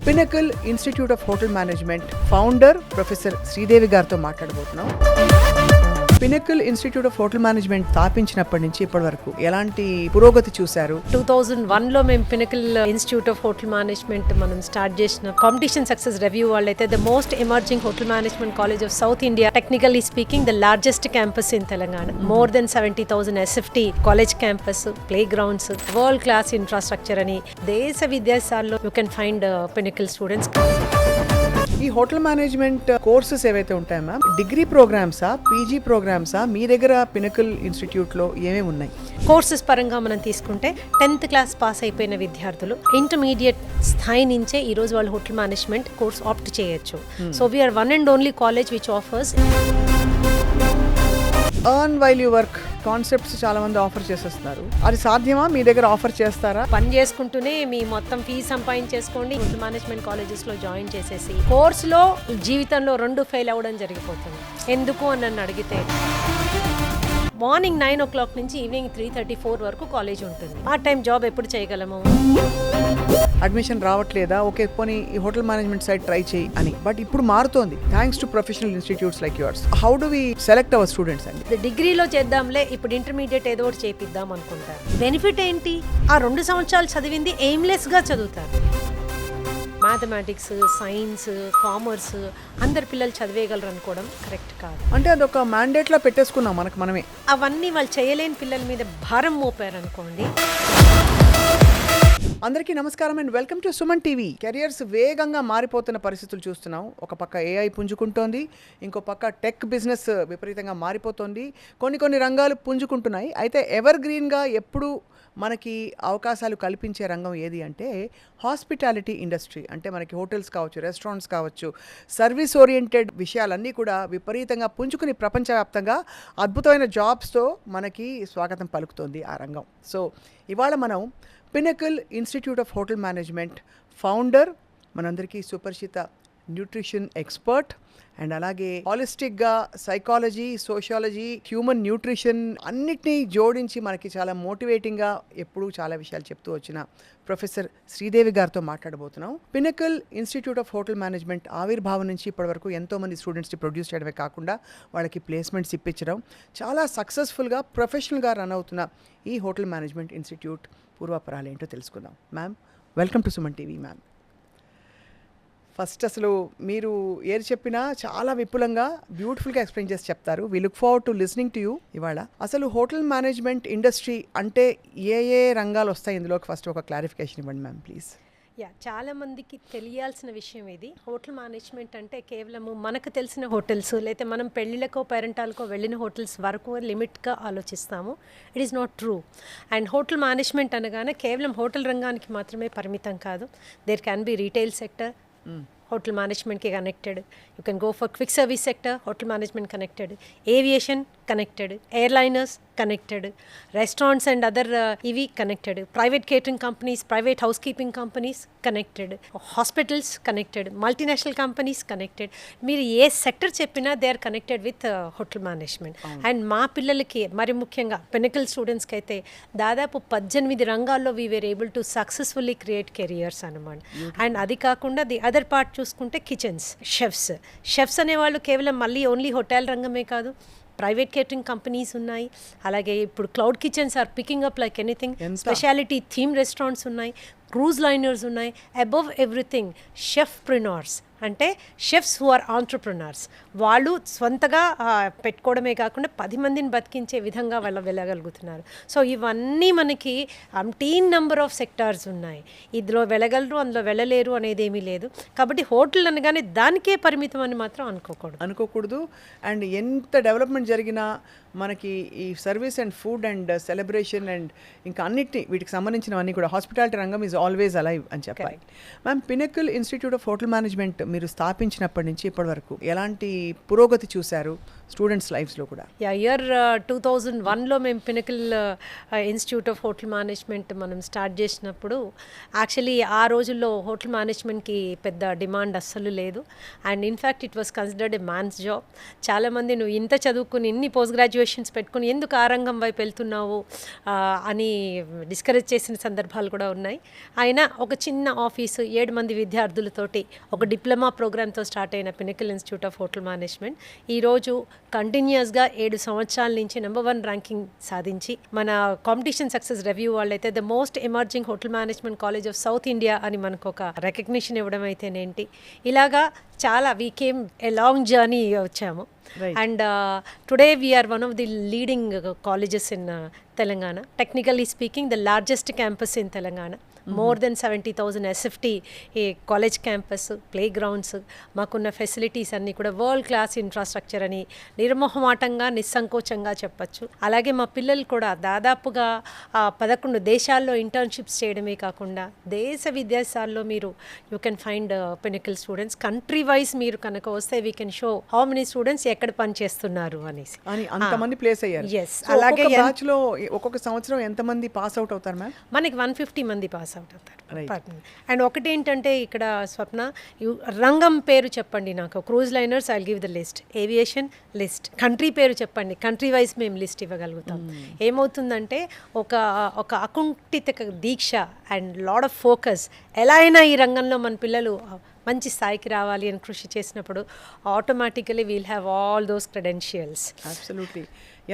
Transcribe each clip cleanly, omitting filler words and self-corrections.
Pinnacle institute of hotel management founder professor Sridevi గారితో మాట్లాడబోతున్నాం. Pinnacle institute of hotel management స్థాపించినప్పటి నుంచి ఇప్పటి వరకు ఎలాంటి పురోగతి చూశారు? 2001లో మేము Pinnacle institute of hotel management మనం స్టార్ట్ చేసిన కాంపిటీషన్ సక్సెస్ రివ్యూ వాళ్ళైతే the most emerging hotel management college of south India, technically speaking the largest campus in Telangana, more than 70,000 SFT college campus, play grounds, world class infrastructure అని దేశ విదేశాల్లో you can find pinnacle students. ఈ hotel management courses ఏవైతే ఉంటాయి ma'am, degree ప్రోగ్రామ్సా, PG ప్రోగ్రామ్సా, మీ దగ్గర pinnacle ఇన్స్టిట్యూట్లో ఏమేమి ఉన్నాయి? కోర్సెస్ పరంగా మనం తీసుకుంటే 10th క్లాస్ పాస్ అయిపోయిన విద్యార్థులు ఇంటర్మీడియట్ స్థాయి నుంచే ఈరోజు వాళ్ళు హోటల్ మేనేజ్మెంట్ కోర్స్ ఆప్ట్ చేయొచ్చు. So we're one and only college which offers earn while you work concepts చాలా మంది ఆఫర్ చేసేస్తున్నారు. అది సాధ్యమా? మీ దగ్గర ఆఫర్ చేస్తారా? పని చేసుకుంటూనే మీ మొత్తం ఫీజు సంపాదించేసుకోండి, హోటల్ మేనేజ్మెంట్ కాలేజెస్లో జాయిన్ చేసేసి కోర్సులో జీవితంలో 2 ఫెయిల్ అవ్వడం జరిగిపోతుంది. ఎందుకు అని నన్ను అడిగితే మార్నింగ్ 9 o'clock నుంచి ఈవినింగ్ 3:34 వరకు కాలేజ్ ఉంటుంది. పార్ట్ టైం జాబ్ ఎప్పుడు చేయగలము? అడ్మిషన్ రావట్లేదా? ఓకే, పోనీ ఈ హోటల్ మేనేజ్మెంట్ సైడ్ ట్రై చేయి అని. బట్ ఇప్పుడు మారుతోంది thanks to professional institutes like yours. How do we select our students అండి? డిగ్రీలో చేద్దాంలే, ఇప్పుడు ఇంటర్మీడియట్ ఏదో ఒకటి చేపిద్దాం అనుకుంటారు. బెనిఫిట్ ఏంటి? ఆ 2 సంవత్సరాలు చదివింది ఎయిమ్లెస్గా చదువుతారు. మ్యాథమెటిక్స్, సైన్స్, కామర్స్ అందరు పిల్లలు చదివేయగలరు అనుకోవడం కరెక్ట్ కాదు. అంటే అదొక మ్యాండేట్లో పెట్టేసుకున్నాం మనకు మనమే. అవన్నీ వాళ్ళు చేయలేని పిల్లల మీద భారం మోపారు అనుకోండి. అందరికీ నమస్కారం and welcome to Suman TV. Careers వేగంగా మారిపోతున్న పరిస్థితులు చూస్తున్నాం. ఒక పక్క AI పుంజుకుంటోంది, ఇంకో పక్క టెక్ బిజినెస్ విపరీతంగా మారిపోతోంది. కొన్ని రంగాలు పుంజుకుంటున్నాయి. అయితే ఎవర్ గ్రీన్గా ఎప్పుడు మనకి అవకాశాలు కల్పించే రంగం ఏది అంటే హాస్పిటాలిటీ ఇండస్ట్రీ. అంటే మనకి హోటల్స్ కావచ్చు, రెస్టారెంట్స్ కావచ్చు, సర్వీస్ ఓరియంటెడ్ విషయాలన్నీ కూడా విపరీతంగా పుంజుకుని ప్రపంచవ్యాప్తంగా అద్భుతమైన జాబ్స్తో మనకి స్వాగతం పలుకుతోంది ఆ రంగం. సో ఇవాళ మనం pinnacle institute of hotel management founder, మనందరికీ సుపరిచిత న్యూట్రిషన్ ఎక్స్పర్ట్ అండ్ అలాగే హాలిస్టిక్గా సైకాలజీ, సోషియాలజీ, హ్యూమన్ న్యూట్రిషన్ అన్నిటినీ జోడించి మనకి చాలా మోటివేటింగ్గా ఎప్పుడూ చాలా విషయాలు చెప్తూ వచ్చిన ప్రొఫెసర్ శ్రీదేవి గారితో మాట్లాడబోతున్నాం. Pinnacle institute of hotel management ఆవిర్భావం నుంచి ఇప్పటివరకు ఎంతోమంది స్టూడెంట్స్ని ప్రొడ్యూస్ చేయడమే కాకుండా వాళ్ళకి ప్లేస్మెంట్స్ ఇప్పించడం, చాలా సక్సెస్ఫుల్గా ప్రొఫెషనల్గా రన్ అవుతున్న ఈ హోటల్ మేనేజ్మెంట్ ఇన్స్టిట్యూట్ పూర్వాపరాలు ఏంటో తెలుసుకుందాం. Ma'am, welcome to Suman TV. Ma'am, first అసలు మీరు ఏది చెప్పినా చాలా విపులంగా బ్యూటిఫుల్గా ఎక్స్ప్లెయిన్ చేసి చెప్తారు. We look forward to listening to you. ఇవాళ అసలు హోటల్ మేనేజ్మెంట్ ఇండస్ట్రీ అంటే ఏ రంగాలు వస్తాయి ఇందులోకి? ఫస్ట్ ఒక క్లారిఫికేషన్ ఇవ్వండి మ్యామ్ ప్లీజ్. చాలా మందికి తెలియాల్సిన విషయం ఇది. హోటల్ మేనేజ్మెంట్ అంటే కేవలము మనకు తెలిసిన హోటల్స్, లేకపోతే మనం పెళ్ళిళ్ళకో పేరెంటాలకో వెళ్ళిన హోటల్స్ వరకు లిమిట్గా ఆలోచిస్తాము. It is not true. And hotel management అనగానే కేవలం హోటల్ రంగానికి మాత్రమే పరిమితం కాదు. There can be retail sector, hotel management ke connected. You can go for quick service sector, hotel management connected, aviation connected, airliners connected, restaurants and other EV connected, private catering companies, private housekeeping companies connected, hospitals connected, multinational companies connected. మీరు ఏ sector చెప్పినా they are connected with hotel management. And మా పిల్లలకి మరి ముఖ్యంగా pinnacle స్టూడెంట్స్కి అయితే దాదాపు 18 రంగాల్లో we were able to successfully create careers అనమాట. అండ్ అది కాకుండా ది అదర్ పార్ట్ చూసుకుంటే కిచెన్స్, షెఫ్స్ అనేవాళ్ళు కేవలం మళ్ళీ ఓన్లీ హోటల్ రంగమే కాదు, ప్రైవేట్ కేటరింగ్ కంపెనీస్ ఉన్నాయి. అలాగే ఇప్పుడు cloud kitchens are picking up like anything. Specialty theme restaurants ఉన్నాయి, క్రూజ్ లైనర్స్ ఉన్నాయి. అబవ్ ఎవ్రీథింగ్ షెఫ్ప్రెన్యూర్స్ అంటే షెఫ్స్ హూ ఆర్ ఆంట్రప్రెన్యూర్స్. వాళ్ళు స్వంతగా పెట్టుకోవడమే కాకుండా 10 మందిని బతికించే విధంగా వాళ్ళు వెళ్ళగలుగుతున్నారు. సో ఇవన్నీ మనకి 18 నెంబర్ ఆఫ్ సెక్టార్స్ ఉన్నాయి. ఇందులో వెళ్ళగలరు, అందులో వెళ్ళలేరు అనేది ఏమీ లేదు. కాబట్టి హోటల్ అనగానే దానికే పరిమితం అని మాత్రం అనుకోకూడదు. అండ్ ఎంత డెవలప్మెంట్ జరిగినా మనకి ఈ service and food and celebration and ఇంకా అన్నిటినీ వీటికి సంబంధించినవన్నీ కూడా హాస్పిటాలిటీ రంగం ఈజ్ ఆల్వేస్ అలైవ్ అని చెప్పాలి. Ma'am, pinnacle institute of hotel management మీరు స్థాపించినప్పటి నుంచి ఇప్పటి వరకు ఎలాంటి పురోగతి చూశారు? స్టూడెంట్స్ లైఫ్స్లో కూడా? ఇయర్ 2001లో మేము Pinnacle institute of hotel management మనం స్టార్ట్ చేసినప్పుడు యాక్చువల్లీ ఆ రోజుల్లో హోటల్ మేనేజ్మెంట్కి పెద్ద డిమాండ్ అస్సలు లేదు. And in fact it was considered a man's job. చాలామంది నువ్వు ఇంత చదువుకుని ఇన్ని పోస్ట్ గ్రాడ్యుయేషన్స్ పెట్టుకుని ఎందుకు ఆ రంగం వైపు వెళ్తున్నావు అని డిస్కరేజ్ చేసిన సందర్భాలు కూడా ఉన్నాయి. అయినా ఒక చిన్న ఆఫీసు 7 మంది విద్యార్థులతోటి ఒక డిప్లొమా ప్రోగ్రామ్తో స్టార్ట్ అయిన pinnacle institute of hotel management ఈరోజు కంటిన్యూస్గా 7 సంవత్సరాల నుంచి నెంబర్ 1 ర్యాంకింగ్ సాధించి మన కాంపిటీషన్ సక్సెస్ రివ్యూ వాళ్ళైతే the most emerging hotel management college of south India అని మనకు ఒక రికగ్నిషన్ ఇవ్వడం అయితేనేంటి, ఇలాగా చాలా we came a long journey వచ్చాము. And today we are one of the leading colleges in Telangana. Technically speaking the largest campus in Telangana. More than 70,000 SFT ఈ college campus, play grounds, మాకున్న ఫెసిలిటీస్ అన్నీ కూడా వరల్డ్ క్లాస్ ఇన్ఫ్రాస్ట్రక్చర్ అని నిర్మోహమాటంగా నిస్సంకోచంగా చెప్పచ్చు. అలాగే మా పిల్లలు కూడా దాదాపుగా 11 దేశాల్లో ఇంటర్న్షిప్స్ చేయడమే కాకుండా దేశ విదేశాల్లో మీరు you can find pinnacle students. Country wise మీరు కనుక వస్తే we can show how many students ఎక్కడ పనిచేస్తున్నారు అనేసి అంతమంది ప్లేస్ అయ్యారు. ఎస్. అలాగే బ్యాచ్లో ఒక్కొక్క సంవత్సరం ఎంతమంది పాస్ అవుట్ అవుతారు మ్యామ్? మనకి 150 మంది పాస్ అవుట్ అవుతారు. అండ్ ఒకటి ఏంటంటే ఇక్కడ స్వప్న, రంగం పేరు చెప్పండి నాకు. Cruise liners I give the list, aviation list. Country పేరు చెప్పండి, కంట్రీ వైజ్ మేము లిస్ట్ ఇవ్వగలుగుతాం. ఏమవుతుందంటే ఒక అకుంఠిత దీక్ష అండ్ లాడ్ ఆఫ్ ఫోకస్, ఎలా అయినా ఈ రంగంలో మన పిల్లలు మంచి స్థాయికి రావాలి అని కృషి చేసినప్పుడు automatically we'll have all those credentials. Absolutely.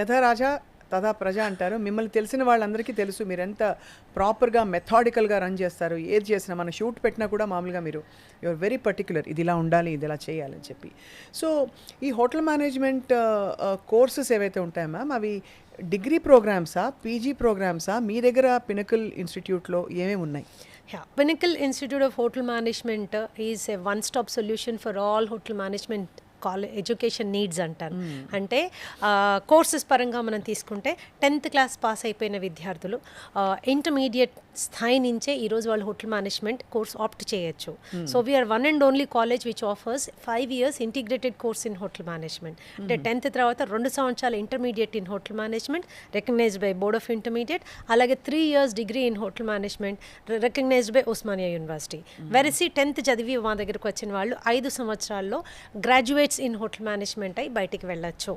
యథా రాజా తదా ప్రజ అంటారు. మిమ్మల్ని తెలిసిన వాళ్ళందరికీ తెలుసు మీరు ఎంత ప్రాపర్గా మెథాడికల్గా రన్ చేస్తారు. ఏది చేసినా మన షూట్ పెట్టినా కూడా మామూలుగా మీరు యూఆర్ వెరీ పర్టికులర్, ఇది ఇలా ఉండాలి, ఇది ఇలా చేయాలని చెప్పి. సో ఈ హోటల్ మేనేజ్మెంట్ కోర్సెస్ ఏవైతే ఉంటాయో మ్యామ్, అవి డిగ్రీ ప్రోగ్రామ్సా, పీజీ ప్రోగ్రామ్సా? మీ దగ్గర పినకిల్ ఇన్స్టిట్యూట్లో ఏమేమి ఉన్నాయి? Pinnacle institute of hotel management is a one stop solution for all hotel management education needs అంటారు. అంటే కోర్సెస్ పరంగా మనం తీసుకుంటే 10th క్లాస్ పాస్ అయిపోయిన విద్యార్థులు ఇంటర్మీడియట్ స్థాయి నుంచే ఈరోజు వాళ్ళు హోటల్ మేనేజ్మెంట్ కోర్స్ ఆప్ట్ చేయొచ్చు. So we're one and only college which offers 5 years integrated course in hotel management. అంటే 10th తర్వాత 2 సంవత్సరాల intermediate in hotel management recognised by board of intermediate, అలాగే 3 years degree in hotel management recognised by Osmania university. వెరసి 10th చదివి మా దగ్గరకు వచ్చిన వాళ్ళు 5 సంవత్సరాల్లో గ్రాడ్యుయేట్స్ ఇన్ హోటల్ మేనేజ్మెంట్ అయి బయటికి వెళ్ళొచ్చు.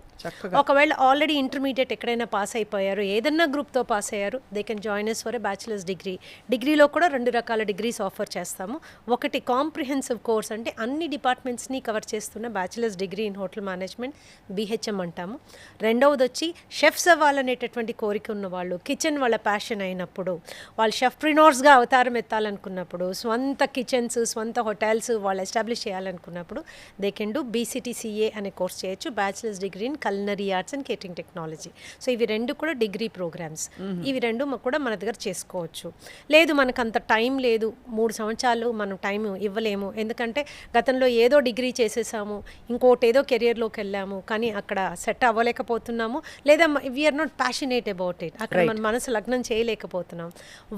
ఒకవేళ ఆల్రెడీ ఇంటర్మీడియట్ ఎక్కడైనా పాస్ అయిపోయారు, ఏదన్నా గ్రూప్తో పాస్ అయ్యారు, they can join us for a bachelors degree. డిగ్రీలో కూడా 2 రకాల డిగ్రీస్ ఆఫర్ చేస్తాము. ఒకటి కాంప్రిహెన్సివ్ కోర్స్, అంటే అన్ని డిపార్ట్మెంట్స్ని కవర్ చేస్తున్న bachelors degree in hotel management, BHM అంటాము. రెండవది వచ్చి షెఫ్స్ అవ్వాలనేటటువంటి కోరిక ఉన్న వాళ్ళు, కిచెన్ వాళ్ళ ప్యాషన్ అయినప్పుడు, వాళ్ళు షెఫ్ప్రినోర్స్గా అవతారం ఎత్తాలనుకున్నప్పుడు, స్వంత కిచెన్స్, స్వంత హోటల్స్ వాళ్ళు ఎస్టాబ్లిష్ చేయాలనుకున్నప్పుడు దే కెన్ డూ BCTCA అనే కోర్స్ చేయొచ్చు, bachelors degree in culinary arts and catering technology. So ఇవి 2 కూడా డిగ్రీ ప్రోగ్రామ్స్. ఇవి 2 కూడా మన దగ్గర చేసుకోవచ్చు. లేదు మనకు అంత టైం లేదు, 3 సంవత్సరాలు మనం టైం ఇవ్వలేము, ఎందుకంటే గతంలో ఏదో డిగ్రీ చేసేసాము, ఇంకోటి ఏదో కెరియర్లోకి వెళ్ళాము, కానీ అక్కడ సెట్ అవ్వలేకపోతున్నాము, లేదా we're not passionate about it, అక్కడ మన మనసు లగ్నం చేయలేకపోతున్నాం.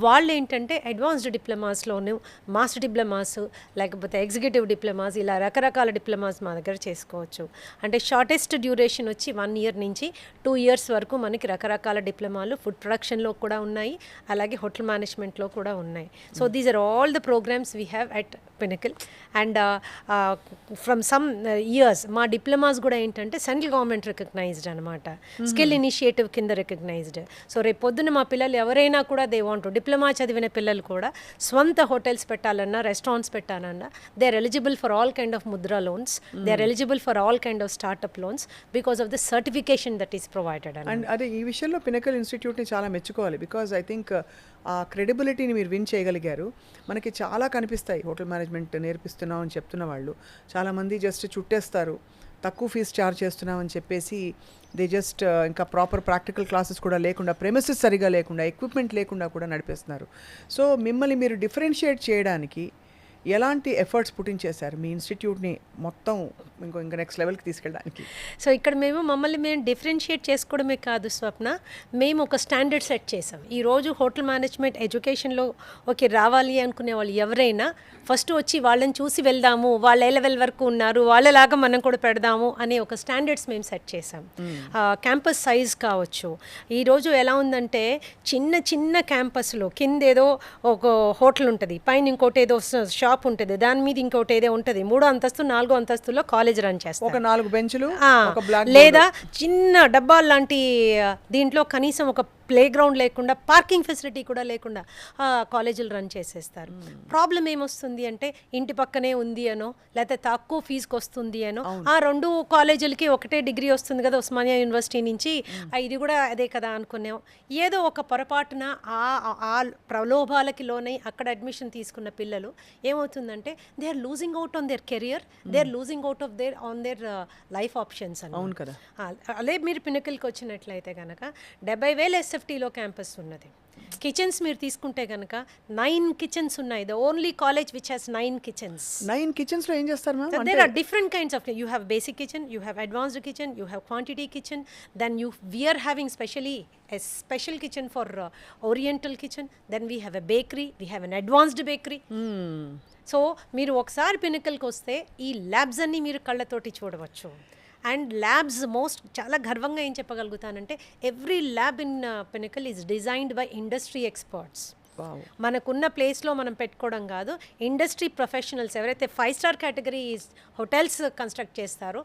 వాళ్ళు ఏంటంటే అడ్వాన్స్డ్ డిప్లొమాస్లోను, మాస్టర్ డిప్లొమాస్, లేకపోతే ఎగ్జిక్యూటివ్ డిప్లొమాస్, ఇలా రకరకాల డిప్లొమాస్ మా దగ్గర చేసుకోవచ్చు. అంటే షార్టెస్ట్ డ్యూరేషన్ వచ్చి 1 year నుంచి 2 years వరకు మనకి రకరకాల డిప్లొమాలు ఫుడ్ ప్రొడక్షన్లో కూడా ఉన్నాయి, అలాగే హోటల్ మేనేజ్మెంట్లో కూడా ఉన్నాయి. So these are all the programs we have at Pinnacle. And from some years మా డిప్లొమాస్ కూడా ఏంటంటే సెంట్రల్ గవర్నమెంట్ రికగ్నైజ్డ్ అనమాట, స్కిల్ ఇనిషియేటివ్ కింద రికగ్నైజ్డ్. సో రేపు పొద్దున్న మా పిల్లలు ఎవరైనా కూడా దే వాంట్, డిప్లొమా చదివిన పిల్లలు కూడా స్వంత హోటల్స్ పెట్టాలన్నా, రెస్టారెంట్స్ పెట్టాలన్నా, they are eligible for all kind of Mudra loans, they are eligible for all kind of startup loans because of the certification that is provided. And అదే ఈ విషయంలో పినకిల్ ఇన్స్టిట్యూట్ని చాలా మెచ్చుకోవాలి. బికాజ్ ఐ థింక్ ఆ క్రెడిబిలిటీని మీరు win చేయగలిగారు. మనకి చాలా కనిపిస్తాయి హోటల్ మేనేజ్మెంట్ నేర్పిస్తున్నాం అని చెప్తున్న వాళ్ళు, చాలామంది జస్ట్ చుట్టేస్తారు, తక్కువ ఫీజు ఛార్జ్ చేస్తున్నామని చెప్పేసి దే జస్ట్ ఇంకా ప్రాపర్ ప్రాక్టికల్ క్లాసెస్ కూడా లేకుండా, ప్రెమిసెస్ సరిగా లేకుండా, ఎక్విప్మెంట్ లేకుండా కూడా నడిపేస్తున్నారు. సో మిమ్మల్ని మీరు డిఫరెన్షియేట్ చేయడానికి ఎలాంటి ఎఫర్ట్స్ పుట్టించేశారు మీ ఇన్స్టిట్యూట్ని మొత్తం ఇంకా నెక్స్ట్ లెవెల్కి తీసుకెళ్ళడానికి? సో ఇక్కడ మమ్మల్ని మేము డిఫరెన్షియేట్ చేసుకోవడమే కాదు స్వప్న, మేము ఒక స్టాండర్డ్ సెట్ చేసాం. ఈరోజు హోటల్ మేనేజ్మెంట్ ఎడ్యుకేషన్లో రావాలి అనుకునే వాళ్ళు ఎవరైనా ఫస్ట్ వచ్చి వాళ్ళని చూసి వెళ్దాము, వాళ్ళ ఏ లెవెల్ వరకు ఉన్నారు, వాళ్ళలాగా మనం కూడా పెడదాము అనే ఒక స్టాండర్డ్స్ మేము సెట్ చేసాం. క్యాంపస్ సైజ్ కావచ్చు. ఈరోజు ఎలా ఉందంటే చిన్న చిన్న క్యాంపస్లో కింద ఏదో ఒక హోటల్ ఉంటుంది, పైన ఇంకోటి ఏదో షాప్ ఉంటుంది, దాని మీద ఇంకోటి ఏదో ఉంటుంది, 3వ అంతస్తు 4వ అంతస్తులో కాలేజ్ రన్ చేస్తాం. ఒక 4 బెంచులు, లేదా చిన్న డబ్బాలు లాంటి దీంట్లో కనీసం ఒక ప్లే గ్రౌండ్ లేకుండా, పార్కింగ్ ఫెసిలిటీ కూడా లేకుండా కాలేజీలు రన్ చేసేస్తారు. ప్రాబ్లం ఏమొస్తుంది అంటే ఇంటి పక్కనే ఉంది అనో, లేకపోతే తక్కువ ఫీజుకి వస్తుంది అనో, ఆ 2 కాలేజీలకి ఒకటే డిగ్రీ వస్తుంది కదా ఉస్మానియా యూనివర్సిటీ నుంచి, ఇది కూడా అదే కదా అనుకున్నాం. ఏదో ఒక పొరపాటున ఆ ప్రలోభాలకి లోనై అక్కడ అడ్మిషన్ తీసుకున్న పిల్లలు ఏమవుతుందంటే they are losing out on their career, they are losing out of on their life options అని. అవును కదా. అదే మీరు పినకిల్కి వచ్చినట్లయితే కనుక 70,000 SFTలో క్యాంపస్ ఉన్నది. కిచెన్స్ మీరు తీసుకుంటే కనుక 9 కిచెన్స్ ఉన్నాయి. The only college which has 9 kitchens. 9 కిచెన్స్లో ఏం చేస్తారు ma'am? There are different kinds of, you have basic kitchen, you have advanced kitchen, you have quantity kitchen, then we are having a special kitchen for oriental kitchen, then we have a bakery, we have an advanced bakery. So మీరు ఒకసారి పినకల్కి వస్తే ఈ labs అన్నీ మీరు కళ్ళతోటి చూడవచ్చు. And labs చాలా గర్వంగా ఏం చెప్పగలుగుతానంటే every lab in Pinnacle is designed by industry experts. మనకున్న ప్లేస్లో మనం పెట్టుకోవడం కాదు, ఇండస్ట్రీ ప్రొఫెషనల్స్ ఎవరైతే 5 స్టార్ కేటగిరీ హోటల్స్ కన్స్ట్రక్ట్ చేస్తారో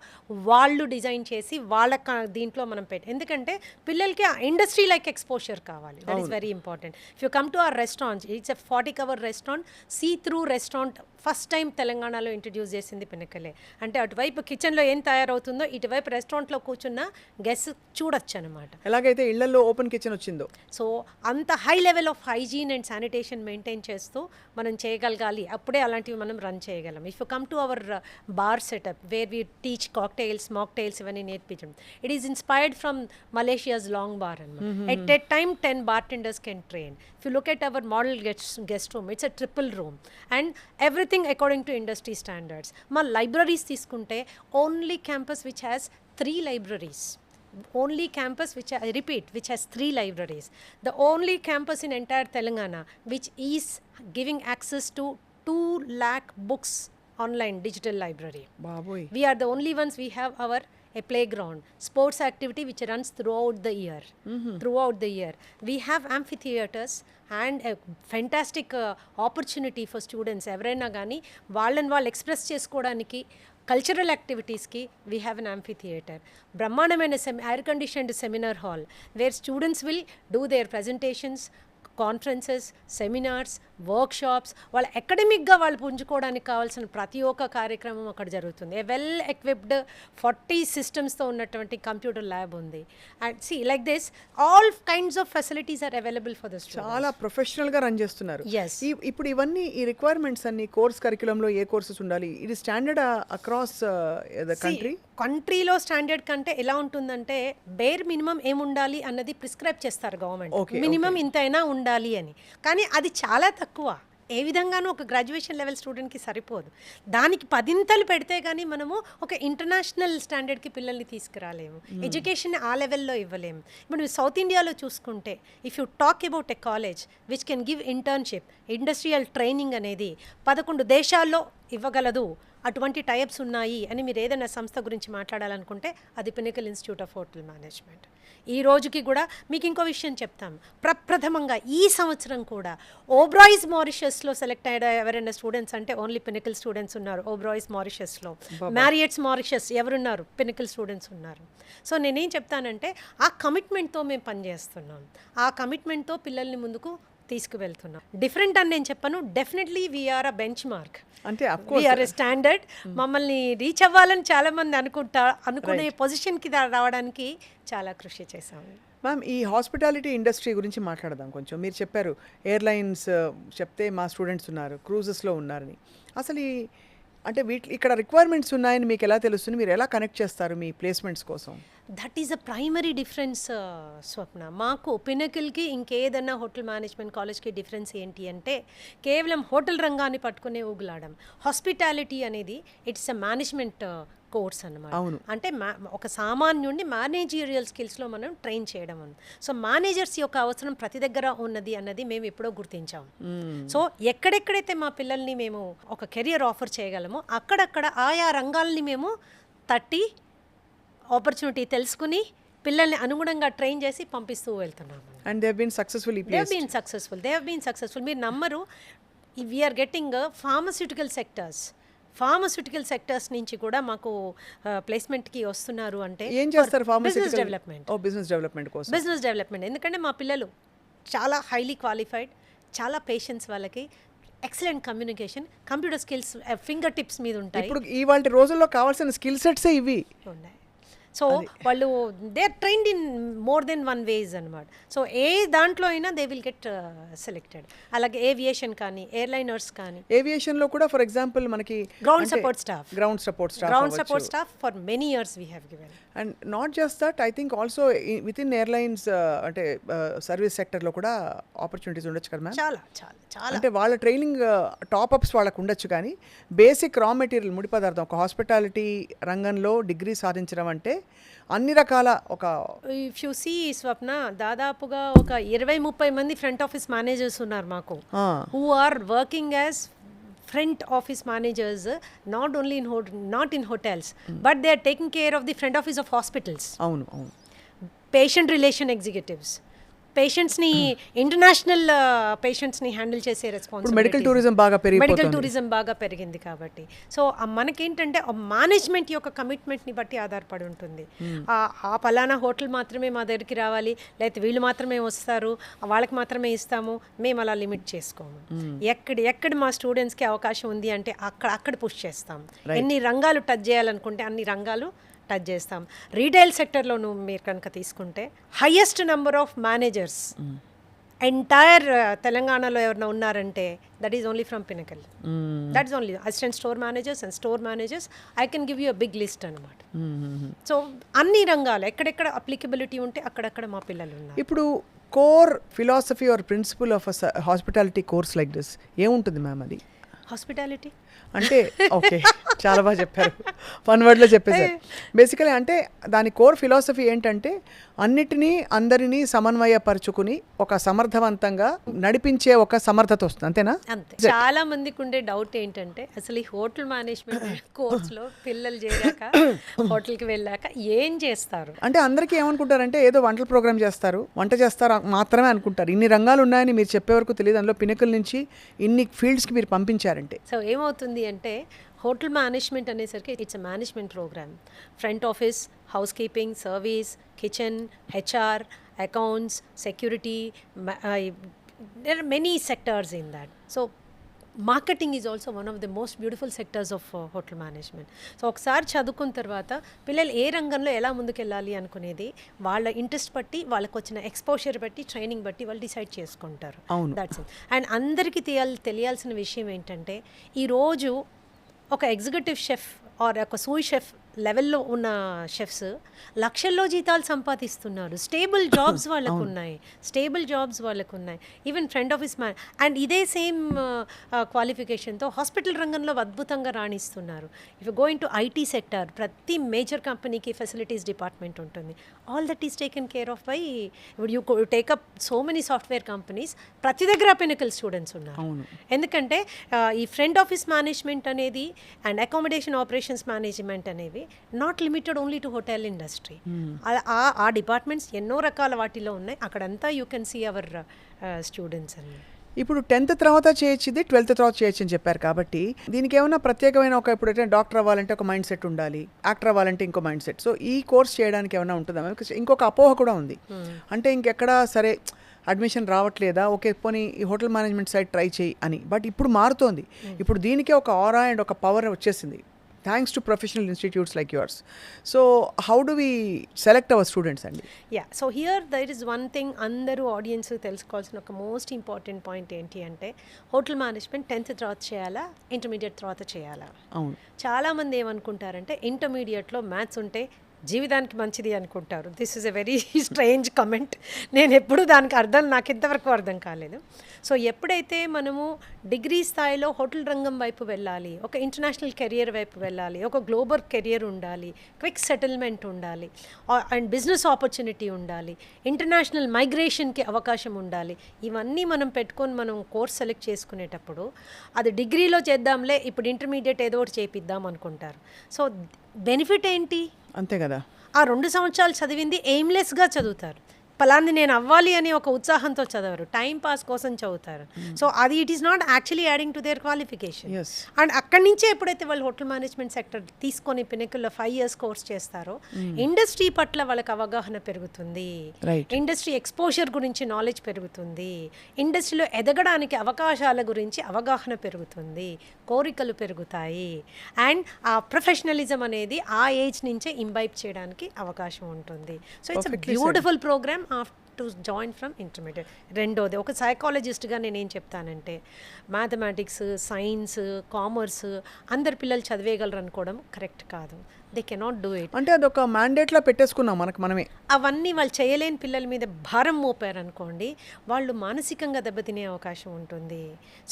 వాళ్ళు డిజైన్ చేసి వాళ్ళ దీంట్లో మనం ఎందుకంటే పిల్లలకి ఇండస్ట్రీ లైక్ ఎక్స్పోజర్ కావాలి. That is very important. If you come to our restaurant, it's a 40 cover restaurant, see through restaurant. First time తెలంగాణలో ఇంట్రడ్యూస్ చేసింది పినకలే. అంటే అటువైపు కిచెన్లో ఏం తయారవుతుందో ఇటువైపు రెస్టారెంట్లో కూర్చున్న గెస్ట్ చూడొచ్చు అనమాట. ఎలాగైతే ఇళ్లలో ఓపెన్ కిచెన్ వచ్చిందో, సో అంత high level of hygiene and sanitation maintain చేస్తూ మనం చేయగలగాలి. అప్పుడే అలాంటివి మనం రన్ చేయగలం. If you come to our bar setup where we teach cocktails, mocktails ఇవన్నీ నేర్పించడం, it is inspired from Malaysia's long bar అనమాట. At a time 10 bartenders can train. If you look at our model guest room, it's a triple room and everything according to industry standards. మా libraries తీసుకుంటే only campus which has 3 libraries. Only campus which has 3 libraries. The only campus in entire Telangana which is giving access to 2 lakh books online digital library. Baboy. We are the only ones. We have a playground, sports activity which runs throughout the year. We have amphitheaters and a fantastic opportunity for students. ఎవరైనా కానీ వాళ్ళు express చేసుకోవడానికి cultural యాక్టివిటీస్కి we have an amphitheater. బ్రహ్మాండమైన air conditioned seminar hall where students will do their presentations, conferences, seminars, workshops. వాళ్ళ అకాడమిక్గా వాళ్ళు పుంజుకోవడానికి కావాల్సిన ప్రతి ఒక్క కార్యక్రమం అక్కడ జరుగుతుంది. ఏ వెల్ ఎక్విప్డ్ 40 సిస్టమ్స్తో ఉన్నటువంటి కంప్యూటర్ ల్యాబ్ ఉంది. And see like this all kinds of facilities are available for the students. చాలా ప్రొఫెషనల్గా రన్ చేస్తున్నారు. Yes. ఇప్పుడు ఇవన్నీ ఈ రిక్వైర్మెంట్స్ అన్ని కోర్స్ కరిక్యులంలో ఏ కోర్సెస్ ఉండాలి, ఇది స్టాండర్డ్ అక్రాస్ ద కంట్రీ? కంట్రీలో స్టాండర్డ్ కంటే ఎలా ఉంటుందంటే బేర్ మినిమం ఏముండాలి అన్నది ప్రిస్క్రైబ్ చేస్తారు గవర్నమెంట్. మినిమం ఇంతైనా ఉండాలి అని. కానీ అది చాలా తక్కువ. ఏ విధంగానూ ఒక గ్రాడ్యుయేషన్ లెవెల్ స్టూడెంట్కి సరిపోదు. దానికి 10 పెడితే కానీ మనము ఒక ఇంటర్నేషనల్ స్టాండర్డ్కి పిల్లల్ని తీసుకురాలేము. ఎడ్యుకేషన్ ఆ లెవెల్లో ఇవ్వలేము. ఇప్పుడు సౌత్ ఇండియాలో చూసుకుంటే if you talk about a college which can give internship, industrial training అనేది 11 దేశాల్లో ఇవ్వగలదు. అటువంటి టైప్స్ ఉన్నాయి అని మీరు ఏదైనా సంస్థ గురించి మాట్లాడాలనుకుంటే అది pinnacle institute of hotel management. ఈ రోజుకి కూడా మీకు ఇంకో విషయం చెప్తాం. ప్రప్రథమంగా ఈ సంవత్సరం కూడా ఓబ్రాయిస్ మారిషస్లో సెలెక్ట్ అయ్యే ఎవరైనా స్టూడెంట్స్ అంటే ఓన్లీ పినకల్ స్టూడెంట్స్ ఉన్నారు. ఓబ్రాయిస్ మారిషస్లో, మ్యారియట్స్ మారిషస్ ఎవరున్నారు? పినకల్ స్టూడెంట్స్ ఉన్నారు. సో నేనేం చెప్తానంటే ఆ కమిట్మెంట్తో మేము పనిచేస్తున్నాం. ఆ కమిట్మెంట్తో పిల్లల్ని ముందుకు తీసుకువెళ్తున్నాం. డిఫరెంట్ అని నేను చెప్పను. డెఫినెట్లీ వీఆర్ అ బెంచ్ మార్క్, అంటే వీఆర్ ఎ స్టాండర్డ్. మమ్మల్ని రీచ్ అవ్వాలని చాలామంది అనుకునే పొజిషన్కి రావడానికి చాలా కృషి చేశాము. మ్యామ్, ఈ హాస్పిటాలిటీ ఇండస్ట్రీ గురించి మాట్లాడదాం కొంచెం. మీరు చెప్పారు ఎయిర్లైన్స్ చెప్తే మా స్టూడెంట్స్ ఉన్నారు, క్రూజెస్లో ఉన్నారని. అసలు ఈ అంటే ఇక్కడ రిక్వైర్మెంట్స్ ఉన్నాయని మీకు ఎలా తెలుస్తుంది, మీరు ఎలా కనెక్ట్ చేస్తారు మీ ప్లేస్మెంట్స్ కోసం? That is a primary difference Swapna. మాకు పినకిల్కి ఇంకేదన్నా హోటల్ మేనేజ్మెంట్ కాలేజ్కి డిఫరెన్స్ ఏంటి అంటే కేవలం హోటల్ రంగాన్ని పట్టుకునే ఊగులాడం. హాస్పిటాలిటీ అనేది ఇట్స్ అ మేనేజ్మెంట్ కోర్స్ అన్నమాట. అంటే ఒక సామాన్యుడిని మేనేజీరియల్ స్కిల్స్లో మనం ట్రైన్ చేయడం ఉంది. సో మేనేజర్స్ యొక్క అవసరం ప్రతి దగ్గర ఉన్నది అన్నది మేము ఎప్పుడో గుర్తించాము. సో ఎక్కడెక్కడైతే మా పిల్లల్ని మేము ఒక కెరియర్ ఆఫర్ చేయగలమో అక్కడక్కడ ఆయా రంగాల్ని మేము తట్టి ఆపర్చునిటీ తెలుసుకుని పిల్లల్ని అనుగుణంగా ట్రైన్ చేసి పంపిస్తూ వెళ్తున్నాము. And they have been successful. They have been successful. మీరు నమ్మరు, వీఆర్ గెట్టింగ్ ఫార్మస్యూటికల్ సెక్టర్స్ నుంచి కూడా మాకు ప్లేస్మెంట్కి వస్తున్నారు. అంటే ఏం చేస్తారు? Business development. Business development. ఎందుకంటే మా పిల్లలు చాలా హైలీ క్వాలిఫైడ్, చాలా పేషెన్స్, వాళ్ళకి excellent communication, computer skills finger tips మీద ఉంటాయి. ఇప్పుడు ఇవాళ రోజుల్లో కావాల్సిన స్కిల్ సెట్సే ఇవి ఉన్నాయి. సో వాళ్ళు they are trained in more than one ways అనమాట. సో ఏ దాంట్లో అయినా దే విల్ గెట్ సెలెక్టెడ్. అలాగే ఏవియేషన్ కానీ, ఎయిర్లైనర్స్ కానీ. ఏవియేషన్లో కూడా ఫర్ ఎగ్జాంపుల్ మనకి ground support staff for many years we have given. And not just that, I think also with in airlines అంటే సర్వీస్ సెక్టర్లో కూడా ఆపర్చునిటీస్ ఉండొచ్చు కదా మ్యామ్? చాలా అంటే వాళ్ళ ట్రైనింగ్ టాప్అప్స్ వాళ్ళకు ఉండొచ్చు, కానీ బేసిక్ రా మెటీరియల్ ముడి పదార్థం ఒక హాస్పిటాలిటీ రంగంలో డిగ్రీ సాధించడం అంటే అన్ని రకాల ఒక ఇఫ్ యు సీ స్వప్న, దాదాపుగా ఒక 20-30 మంది ఫ్రంట్ ఆఫీస్ మేనేజర్స్ ఉన్నారు మాకు, who are working as front office managers, not in hotels, but they are taking care of the front office of hospitals. అవును. పేషెంట్ రిలేషన్ ఎగ్జిక్యూటివ్స్, పేషెంట్స్ని ఇంటర్నేషనల్ పేషెంట్స్ని handle చేసే responsibility. Medical tourism బాగా పెరిగింది కాబట్టి. So మనకేంటంటే మేనేజ్మెంట్ యొక్క కమిట్మెంట్ని బట్టి ఆధారపడి ఉంటుంది. ఆ పలానా హోటల్ మాత్రమే మా దగ్గరికి రావాలి, లేకపోతే వీళ్ళు మాత్రమే వస్తారు, వాళ్ళకి మాత్రమే ఇస్తాము, మేము అలా లిమిట్ చేసుకోము. ఎక్కడ మా స్టూడెంట్స్కి అవకాశం ఉంది అంటే అక్కడ పుష్ చేస్తాం. ఎన్ని రంగాలు టచ్ చేయాలనుకుంటే అన్ని రంగాలు టచ్ చేస్తాం. రీటైల్ సెక్టర్లోనూ మీరు కనుక తీసుకుంటే highest number of managers entire తెలంగాణలో ఎవరైనా ఉన్నారంటే that is only from Pinnacle. That is only assistant store managers and store managers. I can give you a big list అనమాట. సో అన్ని రంగాలు ఎక్కడెక్కడ అప్లికబిలిటీ ఉంటే అక్కడక్కడ మా పిల్లలు ఉన్నారు. ఇప్పుడు core philosophy or principle of hospitality course like this ఏముంటుంది మ్యామ్? అది హాస్పిటాలిటీ అంటే ఓకే, చాలా బాగా చెప్పారు, వన్ వర్డ్లో చెప్పేశారు. బేసికలీ అంటే దాని కోర్ ఫిలాసఫీ ఏంటంటే అన్నిటినీ అందరినీ సమన్వయపరుచుకుని ఒక సమర్థవంతంగా నడిపించే ఒక సమర్థత వస్తుంది, అంతేనా? అంతే. చాలా మందికి ఉండే డౌట్ ఏంటంటే అసలు ఈ హోటల్ మేనేజ్మెంట్ కోర్స్లో పిల్లలు చేరాక హోటల్కి వెళ్ళాక ఏం చేస్తారు అంటే అందరికీ ఏమనుకుంటారంటే ఏదో వంటల ప్రోగ్రామ్ చేస్తారు, వంట చేస్తారు మాత్రమే అనుకుంటారు. ఇన్ని రంగాలు ఉన్నాయని మీరు చెప్పే వరకు తెలియదు. అందులో పినకల్ నుంచి ఇన్ని ఫీల్డ్స్కి మీరు పంపించారంటే సో ఏమవుతుంది అంటే హోటల్ మేనేజ్మెంట్ అనేసరికి it's a management program. Front office, housekeeping, service, kitchen, HR, accounts, security, there are many sectors in that. So marketing is also one of the most beautiful sectors of hotel management. So ఒకసారి చదువుకున్న తర్వాత పిల్లలు ఏ రంగంలో ఎలా ముందుకెళ్ళాలి అనుకునేది వాళ్ళ interest బట్టి, వాళ్ళకి వచ్చిన ఎక్స్పోజర్ బట్టి, ట్రైనింగ్ బట్టి వాళ్ళు డిసైడ్ చేసుకుంటారు. That's it. అండ్ అందరికీ తెలియాల్సిన విషయం ఏంటంటే ఈరోజు ఒక ఎగ్జిక్యూటివ్ షెఫ్ ఆర్ ఒక సూయ్ షెఫ్ లెవెల్లో ఉన్న షెఫ్స్ లక్షల్లో జీతాలు సంపాదిస్తున్నారు. స్టేబుల్ జాబ్స్ వాళ్ళకు ఉన్నాయి. Even front office man and ఇదే సేమ్ క్వాలిఫికేషన్తో హాస్పిటల్ రంగంలో అద్భుతంగా రాణిస్తున్నారు. If you going to IT sector, ప్రతి మేజర్ కంపెనీకి ఫెసిలిటీస్ డిపార్ట్మెంట్ ఉంటుంది. All that is taken care of by you take up so many software companies. ప్రతి దగ్గర పినకల్ స్టూడెంట్స్ ఉన్నారు. ఎందుకంటే ఈ ఫ్రంట్ ఆఫీస్ మేనేజ్మెంట్ అనేది అండ్ అకామిడేషన్ ఆపరేషన్స్ మేనేజ్మెంట్ అనేవి not limited only to hotel industry. ఆ డిపార్ట్మెంట్స్ ఎన్నో రకాల వాటిలో ఉన్నాయి. అక్కడంతా you can see our students అని. ఇప్పుడు 10th తర్వాత చేయొచ్చు, 12th తర్వాత చేయొచ్చు అని చెప్పారు కాబట్టి దీనికి ఏమైనా ప్రత్యేకమైన ఒక ఇప్పుడు డాక్టర్ అవ్వాలంటే ఒక మైండ్ సెట్ ఉండాలి, యాక్టర్ అవ్వాలంటే ఇంకో మైండ్ సెట్. సో ఈ కోర్స్ చేయడానికి ఏమైనా ఉంటుందా? ఇంకొక అపోహ కూడా ఉంది, అంటే ఇంకెక్కడ సరే అడ్మిషన్ రావట్లేదా, ఓకే పోనీ ఈ హోటల్ మేనేజ్మెంట్ సైడ్ ట్రై చేయి అని. బట్ ఇప్పుడు మారుతోంది. ఇప్పుడు దీనికే ఒక ఆరా అండ్ ఒక పవర్ వచ్చేసింది. Thanks to professional institutes like yours. So how do we select our students అండి? Yeah, so here there is one thing అందరూ ఆడియన్స్ తెలుసుకోవాల్సిన ఒక మోస్ట్ ఇంపార్టెంట్ పాయింట్ ఏంటి అంటే హోటల్ మేనేజ్మెంట్ 10th తర్వాత చేయాలా, ఇంటర్మీడియట్ తర్వాత చేయాలా? అవును. చాలామంది ఏమనుకుంటారంటే ఇంటర్మీడియట్లో మ్యాథ్స్ ఉంటే జీవితానికి మంచిది అనుకుంటారు. This is a very strange comment. నేను ఎప్పుడు దానికి నాకు ఇంతవరకు అర్థం కాలేదు. సో ఎప్పుడైతే మనము డిగ్రీ స్థాయిలో హోటల్ రంగం వైపు వెళ్ళాలి, ఒక ఇంటర్నేషనల్ కెరియర్ వైపు వెళ్ళాలి, ఒక గ్లోబల్ కెరియర్ ఉండాలి, క్విక్ సెటిల్మెంట్ ఉండాలి, అండ్ బిజినెస్ ఆపర్చునిటీ ఉండాలి, ఇంటర్నేషనల్ మైగ్రేషన్కి అవకాశం ఉండాలి, ఇవన్నీ మనం పెట్టుకొని మనం కోర్స్ సెలెక్ట్ చేసుకునేటప్పుడు అది డిగ్రీలో చేద్దాంలే, ఇప్పుడు ఇంటర్మీడియట్ ఏదో ఒకటి చేపిద్దాం అనుకుంటారు. సో బెనిఫిట్ ఏంటి? అంతే కదా. ఆ 2 సంవత్సరాలు చదివింది ఎయిమ్లెస్గా చదువుతారు. పలాంది నేను అవ్వాలి అని ఒక ఉత్సాహంతో చదవరు, టైం పాస్ కోసం చదువుతారు. సో అది it is not actually adding to their qualification. And అక్కడి నుంచే ఎప్పుడైతే వాళ్ళు హోటల్ మేనేజ్మెంట్ సెక్టర్ తీసుకొని పినకిల్లో 5 years కోర్స్ చేస్తారో ఇండస్ట్రీ పట్ల వాళ్ళకి అవగాహన పెరుగుతుంది, ఇండస్ట్రీ ఎక్స్పోజర్ గురించి నాలెడ్జ్ పెరుగుతుంది, ఇండస్ట్రీలో ఎదగడానికి అవకాశాల గురించి అవగాహన పెరుగుతుంది, కోరికలు పెరుగుతాయి, అండ్ ఆ ప్రొఫెషనలిజం అనేది ఆ ఏజ్ నుంచే ఇంబైబ్ చేయడానికి అవకాశం ఉంటుంది. So it's a beautiful program to join from intermediate. రెండోది, ఒక సైకాలజిస్ట్గా నేనేం చెప్తానంటే మ్యాథమెటిక్స్, సైన్స్, కామర్స్ అందరు పిల్లలు చదివేయగలరు అనుకోవడం కరెక్ట్ కాదు. They cannot do it. అంటే అదొక మ్యాండేట్లా పెట్టేసుకున్నాం మనమే. అవన్నీ వాళ్ళు చేయలేని పిల్లల మీద భారం మోపారు అనుకోండి, వాళ్ళు మానసికంగా దెబ్బతినే అవకాశం ఉంటుంది.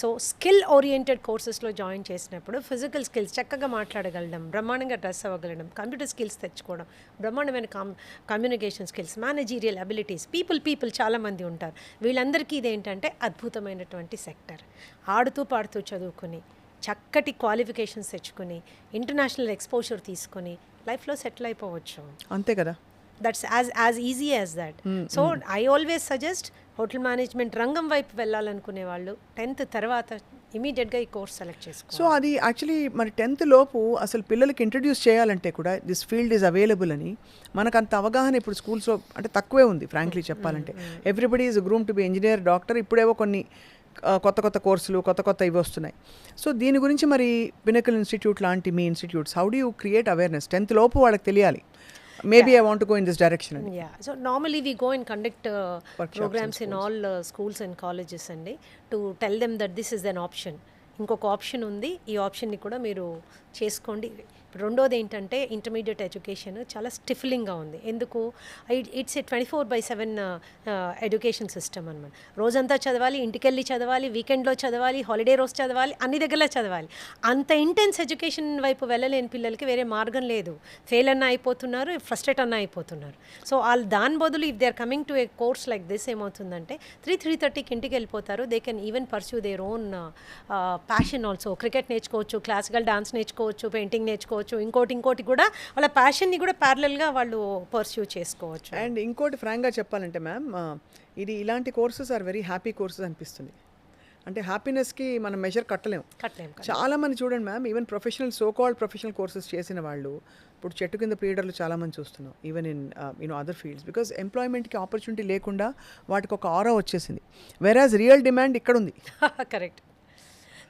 సో స్కిల్ ఓరియంటెడ్ కోర్సెస్లో జాయిన్ చేసినప్పుడు ఫిజికల్ స్కిల్స్, చక్కగా మాట్లాడగలడం, బ్రహ్మాండంగా డ్రెస్ అవ్వగలడం, కంప్యూటర్ స్కిల్స్ తెచ్చుకోవడం, బ్రహ్మాండమైన communication skills, managerial abilities, people చాలామంది ఉంటారు. వీళ్ళందరికీ ఇదేంటంటే అద్భుతమైనటువంటి సెక్టర్. ఆడుతూ పాడుతూ చదువుకుని చక్కటి క్వాలిఫికేషన్స్ తెచ్చుకుని ఇంటర్నేషనల్ ఎక్స్పోజర్ తీసుకొని లైఫ్లో సెటిల్ అయిపోవచ్చు. అంతే కదా. That's as easy as that. So I always suggest hotel management రంగం వైపు వెళ్ళాలనుకునే వాళ్ళు 10th తర్వాత ఇమీడియట్గా ఈ కోర్స్ సెలెక్ట్ చేసుకోవాలి. సో అది యాక్చువల్లీ మరి 10th లోపు అసలు పిల్లలకి ఇంట్రడ్యూస్ చేయాలంటే కూడా దిస్ ఫీల్డ్ ఈజ్ అవైలబుల్ అని మనకు అంత అవగాహన ఇప్పుడు స్కూల్స్లో అంటే తక్కువే ఉంది ఫ్రాంక్లీ చెప్పాలంటే. Everybody is groom to be engineer, doctor, ఇప్పుడేవో కొన్ని కొత్త కోర్సులు కొత్త ఇవి వస్తున్నాయి. సో దీని గురించి మరి పినకల్ ఇన్స్టిట్యూట్ లాంటి మీ institutes how do you create awareness? 10th లోపు వాళ్ళకి తెలియాలి, maybe I want to go in this direction. Yeah, so normally we go and conduct programs in all schools and colleges and to tell them that this is an option. ఇంకొక option ఉంది, ఈ ఆప్షన్ని కూడా మీరు చేసుకోండి. రెండోది ఏంటంటే intermediate education చాలా స్టిఫ్లింగ్గా ఉంది. ఎందుకు? ఇట్స్ ఏ 24/7 ఎడ్యుకేషన్ సిస్టమ్ అనమాట. రోజంతా చదవాలి, ఇంటికెళ్ళి చదవాలి, వీకెండ్లో చదవాలి, హాలిడే రోజు చదవాలి, అన్ని దగ్గరలో చదవాలి. అంత ఇంటెన్స్ ఎడ్యుకేషన్ వైపు వెళ్ళలేని పిల్లలకి వేరే మార్గం లేదు. ఫెయిల్ అన్న అయిపోతున్నారు, ఫ్రస్ట్రేట్ అన్న అయిపోతున్నారు. సో వాళ్ళు దాని బదులు if they are coming to a course like this ఏమవుతుందంటే 3:30కి ఇంటికి వెళ్ళిపోతారు. They can even pursue their own passion also. Cricket నేర్చుకోవచ్చు, క్లాసికల్ డాన్స్ నేర్చుకోవచ్చు, పెయింటింగ్ నేర్చుకోవచ్చు, ఇంకోటి కూడా వాళ్ళ ప్యాషన్ని కూడా ప్యారలల్గా వాళ్ళు పర్స్యూ చేసుకోవచ్చు. అండ్ ఇంకోటి ఫ్రాంక్గా చెప్పాలంటే మ్యామ్, ఇది ఇలాంటి courses are very happy courses అనిపిస్తుంది. అంటే హ్యాపీనెస్కి మనం మెజర్ కట్టలేము. చాలామంది చూడండి ma'am, even so called professional courses చేసిన వాళ్ళు ఇప్పుడు చెట్టు కింద ప్రీడర్లు చాలామంది చూస్తున్నాం, even in other fields, because ఎంప్లాయ్మెంట్కి ఆపర్చునిటీ లేకుండా వాటికి ఒక ఆరా వచ్చేసింది. వెరాజ్ రియల్ డిమాండ్ ఇక్కడ ఉంది. కరెక్ట్.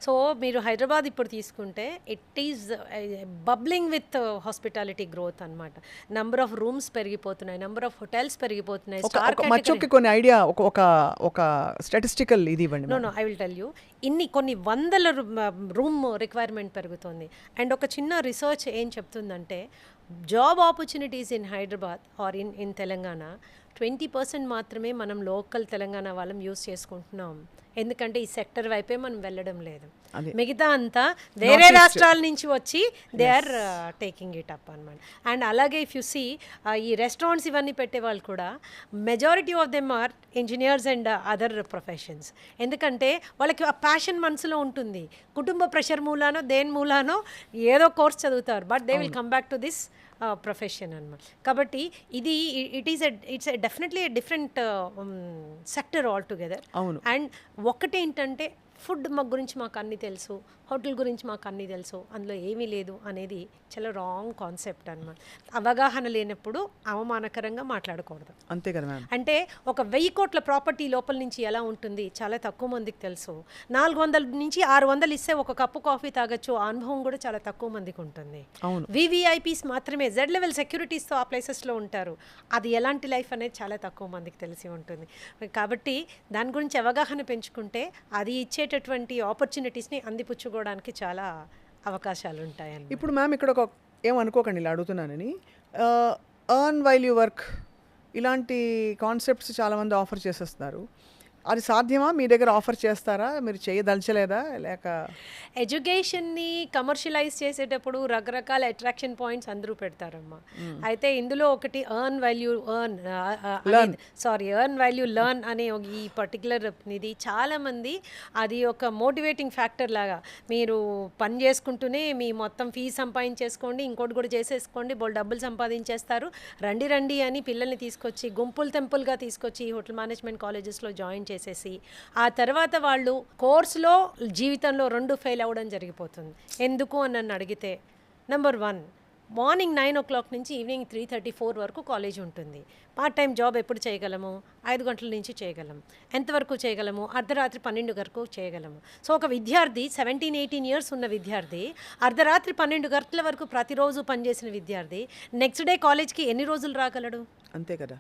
సో మీరు హైదరాబాద్ ఇప్పుడు తీసుకుంటే it is bubbling with hospitality growth అనమాట. నెంబర్ ఆఫ్ రూమ్స్ పెరిగిపోతున్నాయి, నెంబర్ ఆఫ్ హోటల్స్ పెరిగిపోతున్నాయి. మచ్చొక్కి కొన్ని ఐడియా ఒక స్టాటిస్టికల్ ఇది ఇవ్వండి. No I will tell you. కొన్ని వందల రూమ్ రిక్వైర్మెంట్ పెరుగుతుంది. అండ్ ఒక చిన్న రీసెర్చ్ ఏం చెప్తుందంటే job opportunities in Hyderabad or in Telangana 20% మాత్రమే మనం లోకల్ తెలంగాణ వాళ్ళం యూస్ చేసుకుంటున్నాం. ఎందుకంటే ఈ సెక్టర్ వైపే మనం వెళ్ళడం లేదు. మిగతా అంతా వేరే రాష్ట్రాల నుంచి వచ్చి they are taking it up అనమాట. అండ్ అలాగే ఇఫ్ యు సీ ఈ రెస్టారెంట్స్ ఇవన్నీ పెట్టే వాళ్ళు కూడా majority of them are engineers and other professions. ఎందుకంటే వాళ్ళకి ఆ ప్యాషన్ మనసులో ఉంటుంది. కుటుంబ ప్రెషర్ మూలానో దేని మూలానో ఏదో కోర్స్ చదువుతారు, but they will come back to this profession అనమాట. కాబట్టి ఇది it's definitely different sector all together. And ఒకటేంటంటే ఫుడ్ గురించి మాకు అన్నీ తెలుసు, హోటల్ గురించి మాకు అన్నీ తెలుసు, అందులో ఏమీ లేదు అనేది చాలా రాంగ్ కాన్సెప్ట్ అన్నమాట. అవగాహన లేనప్పుడు అవమానకరంగా మాట్లాడకూడదు. అంతే కదా మ్యామ్. అంటే ఒక 1000 కోట్ల ప్రాపర్టీ లోపల నుంచి ఎలా ఉంటుంది చాలా తక్కువ మందికి తెలుసు. 400 నుంచి 600 ఇస్తే ఒక కప్పు కాఫీ తాగొచ్చు, ఆ అనుభవం కూడా చాలా తక్కువ మందికి ఉంటుంది. అవును. వివిఐపీస్ మాత్రమే జెడ్ లెవెల్ సెక్యూరిటీస్తో ఆ ప్లేసెస్లో ఉంటారు. అది ఎలాంటి లైఫ్ అనేది చాలా తక్కువ మందికి తెలిసి ఉంటుంది. కాబట్టి దాని గురించి అవగాహన పెంచుకుంటే అది ఇచ్చేటటువంటి ఆపర్చునిటీస్ని అందిపుచ్చుకోవడానికి చాలా అవకాశాలు ఉంటాయండి. ఇప్పుడు మ్యామ్ ఇక్కడ ఒక ఏమనుకోకండి ఇలా అడుగుతున్నానని, ఎర్న్ వైల్ యూ వర్క్ ఇలాంటి కాన్సెప్ట్స్ చాలామంది ఆఫర్ చేసేస్తున్నారు. అది సాధ్యమా? మీ దగ్గర ఆఫర్ చేస్తారా? మీరు చేయదలచలేదా? లేక ఎడ్యుకేషన్ని కమర్షియలైజ్ చేసేటప్పుడు రకరకాల అట్రాక్షన్ పాయింట్స్ అందరూ పెడతారమ్మా. అయితే ఇందులో ఒకటి ఎర్న్ వాల్యూ లెర్న్ అనే ఈ పర్టికులర్ ఇది చాలామంది అది ఒక మోటివేటింగ్ ఫ్యాక్టర్ లాగా, మీరు పని చేసుకుంటూనే మీ మొత్తం ఫీజు సంపాదించేసుకోండి, ఇంకోటి కూడా చేసేసుకోండి, బోల్ డబ్బులు సంపాదించేస్తారు, రండి రండి అని పిల్లల్ని తీసుకొచ్చి గుంపులు తెంపులుగా తీసుకొచ్చి హోటల్ మేనేజ్మెంట్ కాలేజెస్లో జాయిన్ చేసేసి ఆ తర్వాత వాళ్ళు కోర్సులో జీవితంలో 2 ఫెయిల్ అవ్వడం జరిగిపోతుంది. ఎందుకు అని నన్ను అడిగితే, నెంబర్ 1, మార్నింగ్ 9 o'clock నుంచి ఈవినింగ్ 3:34 వరకు కాలేజ్ ఉంటుంది. పార్ట్ టైం జాబ్ ఎప్పుడు చేయగలము? 5 గంటల నుంచి చేయగలము. ఎంతవరకు చేయగలము? అర్ధరాత్రి 12 వరకు చేయగలము. సో ఒక విద్యార్థి 17-18 ఇయర్స్ ఉన్న విద్యార్థి అర్ధరాత్రి 12 గంటల వరకు ప్రతిరోజు పనిచేసిన విద్యార్థి నెక్స్ట్ డే కాలేజ్కి ఎన్ని రోజులు రాగలడు? అంతే కదా.